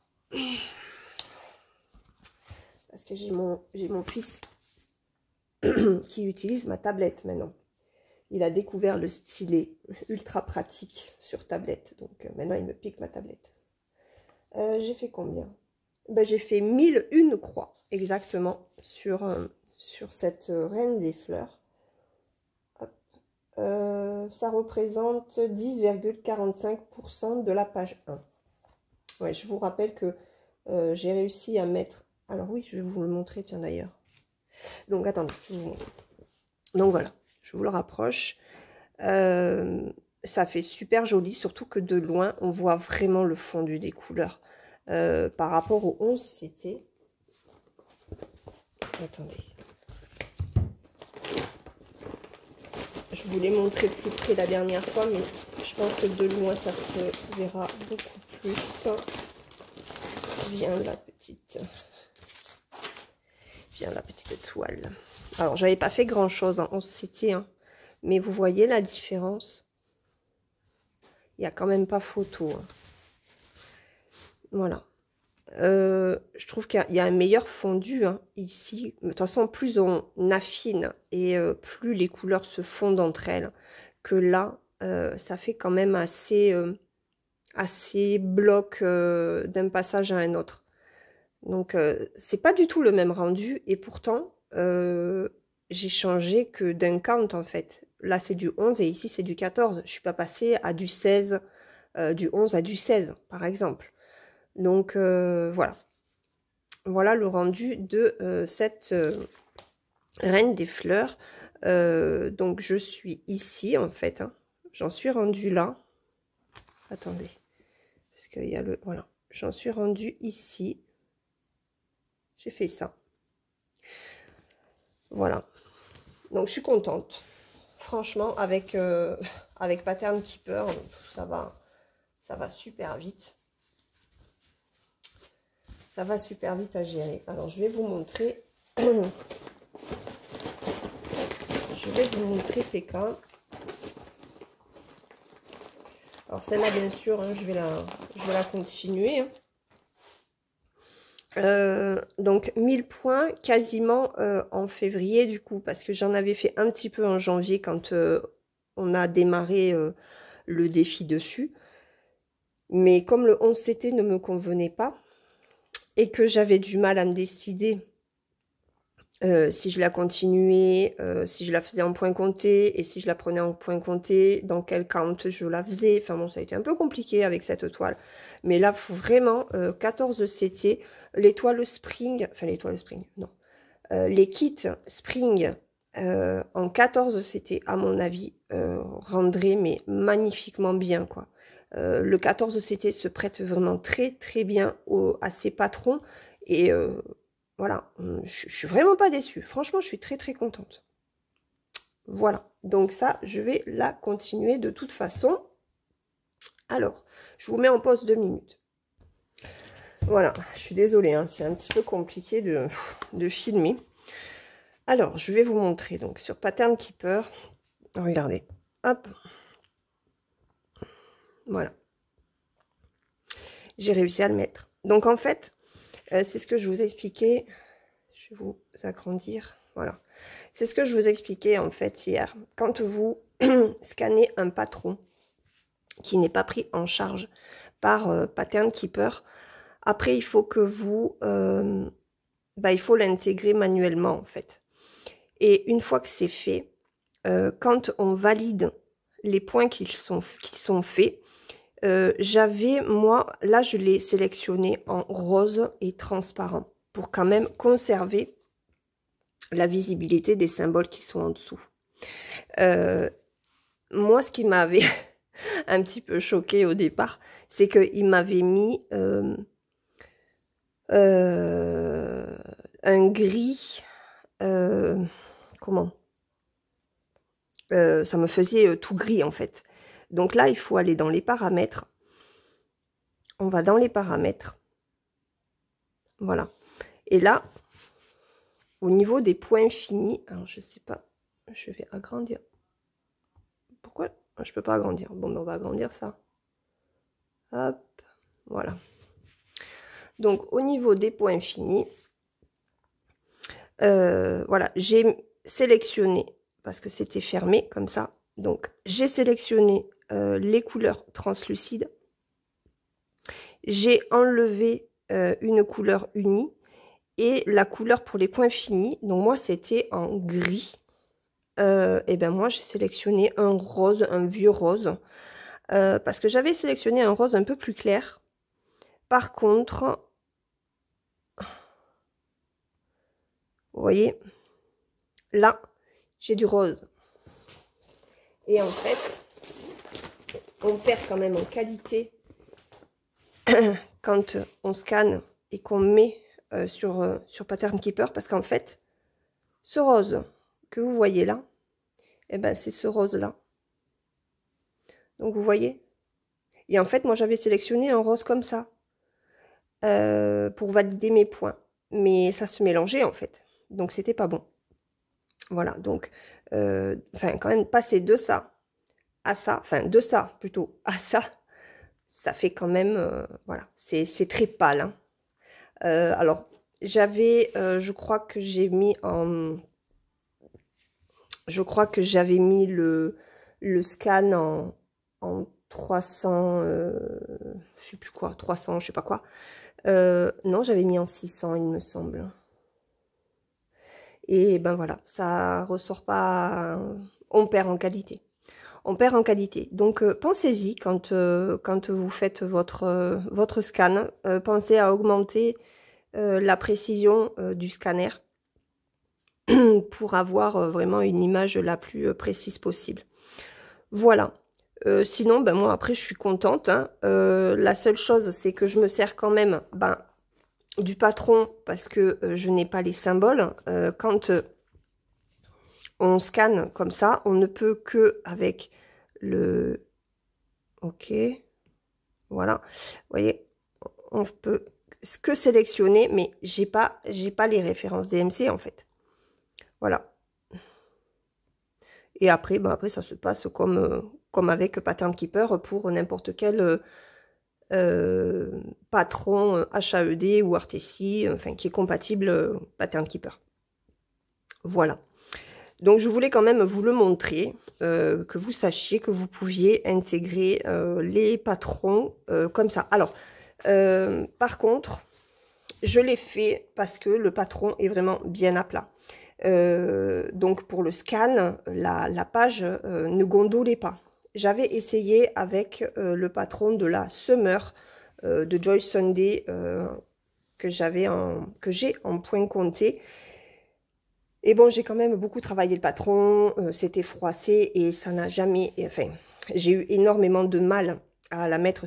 Parce que j'ai mon fils qui utilise ma tablette maintenant. Il a découvert le stylet ultra pratique sur tablette. Donc maintenant, il me pique ma tablette. J'ai fait combien? Ben, j'ai fait 1001 croix exactement sur cette Reine des Fleurs. Ça représente 10,45% de la page 1. Ouais, je vous rappelle que j'ai réussi à mettre... Alors oui, je vais vous le montrer, tiens d'ailleurs. Donc attendez, je vous montre. Donc voilà, je vous le rapproche. Ça fait super joli, surtout que de loin, on voit vraiment le fondu des couleurs. Par rapport au 11, c'était... Attendez. Je vous l'ai montré de plus près la dernière fois, mais je pense que de loin, ça se verra beaucoup plus. Viens la petite toile. Alors, j'avais pas fait grand-chose en 11 CT, hein, mais vous voyez la différence? Il n'y a quand même pas photo, hein. Voilà. Je trouve qu'il y a un meilleur fondu, hein, ici. De toute façon, plus on affine et plus les couleurs se fondent entre elles, que là, ça fait quand même assez bloc d'un passage à un autre. Donc, c'est pas du tout le même rendu. Et pourtant, j'ai changé que d'un count, en fait. Là, c'est du 11 et ici, c'est du 14. Je suis pas passée à du 16, du 11 à du 16, par exemple. Donc, voilà. Voilà le rendu de cette Reine des Fleurs. Donc, je suis ici, en fait, hein. J'en suis rendue là. Attendez. Parce qu'il y a le... Voilà. J'en suis rendue ici. J'ai fait ça. Voilà. Donc, je suis contente. Franchement, avec Pattern Keeper, ça va super vite. Ça va super vite à gérer. Alors, je vais vous montrer. Je vais vous montrer PK. Alors, celle-là, bien sûr, hein, je vais la continuer, hein. Donc 1000 points quasiment en février du coup, parce que j'en avais fait un petit peu en janvier quand on a démarré le défi dessus. Mais comme le 11CT ne me convenait pas et que j'avais du mal à me décider si je la continuais, si je la faisais en point compté et si je la prenais en point compté, dans quel count je la faisais. Enfin bon, ça a été un peu compliqué avec cette toile. Mais là, faut vraiment 14 CT, l'étoile spring, enfin l'étoile spring, non. Les kits spring en 14 CT, à mon avis, rendraient mais magnifiquement bien, quoi. Le 14 CT se prête vraiment très très bien à ses patrons et voilà, je suis vraiment pas déçue. Franchement, je suis très très contente. Voilà, donc ça, je vais la continuer de toute façon. Alors, je vous mets en pause 2 minutes. Voilà, je suis désolée, hein, c'est un petit peu compliqué de filmer. Alors, je vais vous montrer donc sur Pattern Keeper. Regardez, hop. Voilà. J'ai réussi à le mettre. Donc, en fait, c'est ce que je vous expliquais. Je vais vous agrandir. Voilà. C'est ce que je vous expliquais en fait hier. Quand vous scannez un patron qui n'est pas pris en charge par Pattern Keeper, après il faut que vous... il faut l'intégrer manuellement en fait. Et une fois que c'est fait, quand on valide les points qui sont faits, j'avais, moi, là je l'ai sélectionné en rose et transparent pour quand même conserver la visibilité des symboles qui sont en dessous. Moi, ce qui m'avait un petit peu choqué au départ, c'est qu'il m'avait mis un gris, comment ça me faisait tout gris en fait. Donc là, il faut aller dans les paramètres. On va dans les paramètres. Voilà. Et là, au niveau des points finis, alors je sais pas, je vais agrandir. Pourquoi je peux pas agrandir? Bon, ben on va agrandir ça. Hop, voilà. Donc au niveau des points finis, voilà, j'ai sélectionné, parce que c'était fermé comme ça, donc j'ai sélectionné les couleurs translucides. J'ai enlevé une couleur unie. Et la couleur pour les points finis, donc moi c'était en gris. Et ben moi j'ai sélectionné un rose, un vieux rose. Parce que j'avais sélectionné un rose un peu plus clair. Par contre, vous voyez, là j'ai du rose. Et en fait, on perd quand même en qualité quand on scanne et qu'on met sur Pattern Keeper, parce qu'en fait, ce rose que vous voyez là, eh ben, c'est ce rose-là. Donc, vous voyez? Et en fait, moi, j'avais sélectionné un rose comme ça pour valider mes points. Mais ça se mélangeait, en fait. Donc, c'était pas bon. Voilà, donc, enfin, quand même, passer de ça à ça, enfin, de ça, plutôt, à ça fait quand même, voilà, c'est très pâle, hein. Alors, j'avais, je crois que j'ai mis en... Je crois que j'avais mis le scan en 300, je sais plus quoi, 300, je sais pas quoi. Non, j'avais mis en 600, il me semble. Et ben voilà, ça ressort pas, on perd en qualité. On perd en qualité. Donc, pensez-y quand vous faites votre scan. Pensez à augmenter la précision du scanner pour avoir vraiment une image la plus précise possible. Voilà. Sinon, ben moi, après, je suis contente, hein. La seule chose, c'est que je me sers quand même du patron parce que je n'ai pas les symboles. Quand on scanne comme ça, on ne peut que avec le... Ok. Voilà. Vous voyez, on peut que sélectionner, mais j'ai pas les références DMC en fait. Voilà. Et après, après ça se passe comme avec Pattern Keeper pour n'importe quel patron HAED ou RTC, enfin qui est compatible Pattern Keeper. Voilà. Donc, je voulais quand même vous le montrer, que vous sachiez que vous pouviez intégrer les patrons comme ça. Alors, par contre, je l'ai fait parce que le patron est vraiment bien à plat. Donc, pour le scan, la page ne gondolait pas. J'avais essayé avec le patron de la Summer de Joy Sunday que j'ai en point compté. Et bon, j'ai quand même beaucoup travaillé le patron, c'était froissé et ça n'a jamais... Enfin, j'ai eu énormément de mal à la mettre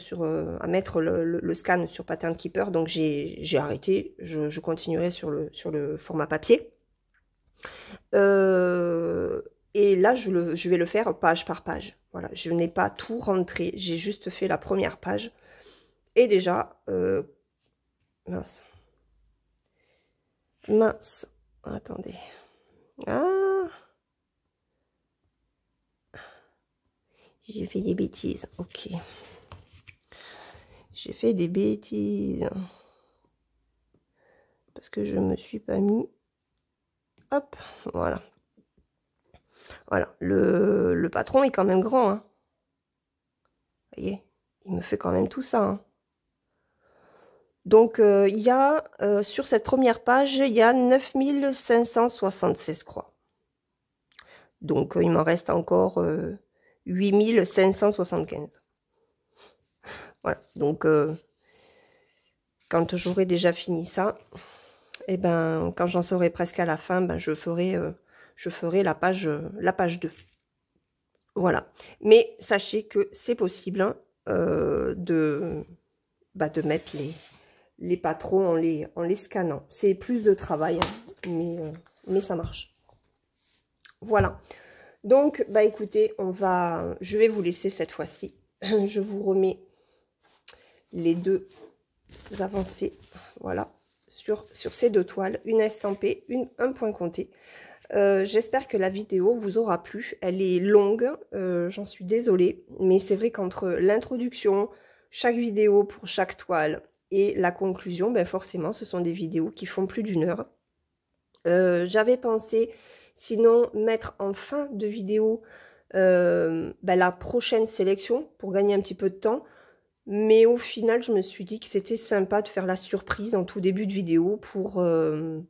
à mettre le scan sur Pattern Keeper, donc j'ai arrêté, je continuerai sur le format papier. Et là, je vais le faire page par page. Voilà, je n'ai pas tout rentré, j'ai juste fait la première page. Et déjà, mince, attendez. Ah, j'ai fait des bêtises, ok. J'ai fait des bêtises. Parce que je me suis pas mis. Hop, voilà. Voilà, le patron est quand même grand. Hein. Vous voyez, il me fait quand même tout ça. Hein. Donc, il y a, sur cette première page, il y a 9576 croix. Donc, il m'en reste encore 8575. Voilà, donc, quand j'aurai déjà fini ça, et ben, quand j'en serai presque à la fin, ben, je ferai la page 2. Voilà. Mais sachez que c'est possible hein, de mettre les patrons en les scannant. C'est plus de travail, hein, mais ça marche. Voilà. Donc, bah écoutez, je vais vous laisser cette fois-ci. Je vous remets les deux avancées, voilà, sur ces deux toiles, une estampée, un point compté. J'espère que la vidéo vous aura plu. Elle est longue, j'en suis désolée, mais c'est vrai qu'entre l'introduction, chaque vidéo pour chaque toile et la conclusion, ben forcément, ce sont des vidéos qui font plus d'1 heure. J'avais pensé, sinon, mettre en fin de vidéo la prochaine sélection pour gagner un petit peu de temps. Mais au final, je me suis dit que c'était sympa de faire la surprise en tout début de vidéo pour le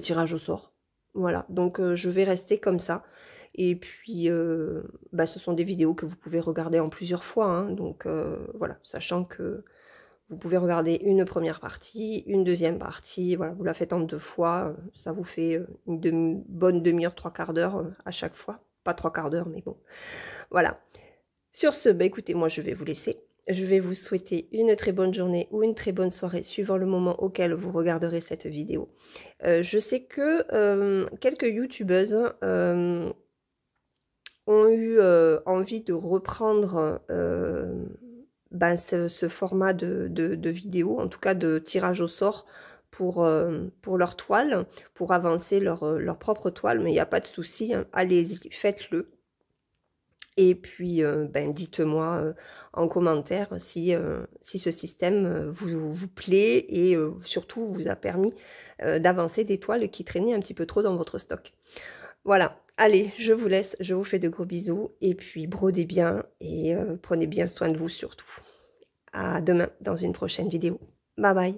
tirage au sort. Voilà, donc je vais rester comme ça. Et puis, ce sont des vidéos que vous pouvez regarder en plusieurs fois. Hein, donc voilà, sachant que vous pouvez regarder une première partie, une deuxième partie. Voilà, vous la faites en 2 fois. Ça vous fait une bonne demi-heure, 3/4 d'heure à chaque fois. Pas 3/4 d'heure, mais bon. Voilà. Sur ce, écoutez, moi je vais vous laisser. Je vais vous souhaiter une très bonne journée ou une très bonne soirée, suivant le moment auquel vous regarderez cette vidéo. Je sais que quelques youtubeuses ont eu envie de reprendre ce format de vidéo, en tout cas de tirage au sort pour leur toile, pour avancer leur propre toile, mais il n'y a pas de souci, hein. Allez-y, faites-le. Et puis, dites-moi en commentaire si ce système vous plaît et surtout vous a permis d'avancer des toiles qui traînaient un petit peu trop dans votre stock. Voilà, allez, je vous laisse, je vous fais de gros bisous et puis brodez bien et prenez bien soin de vous surtout. À demain dans une prochaine vidéo. Bye bye.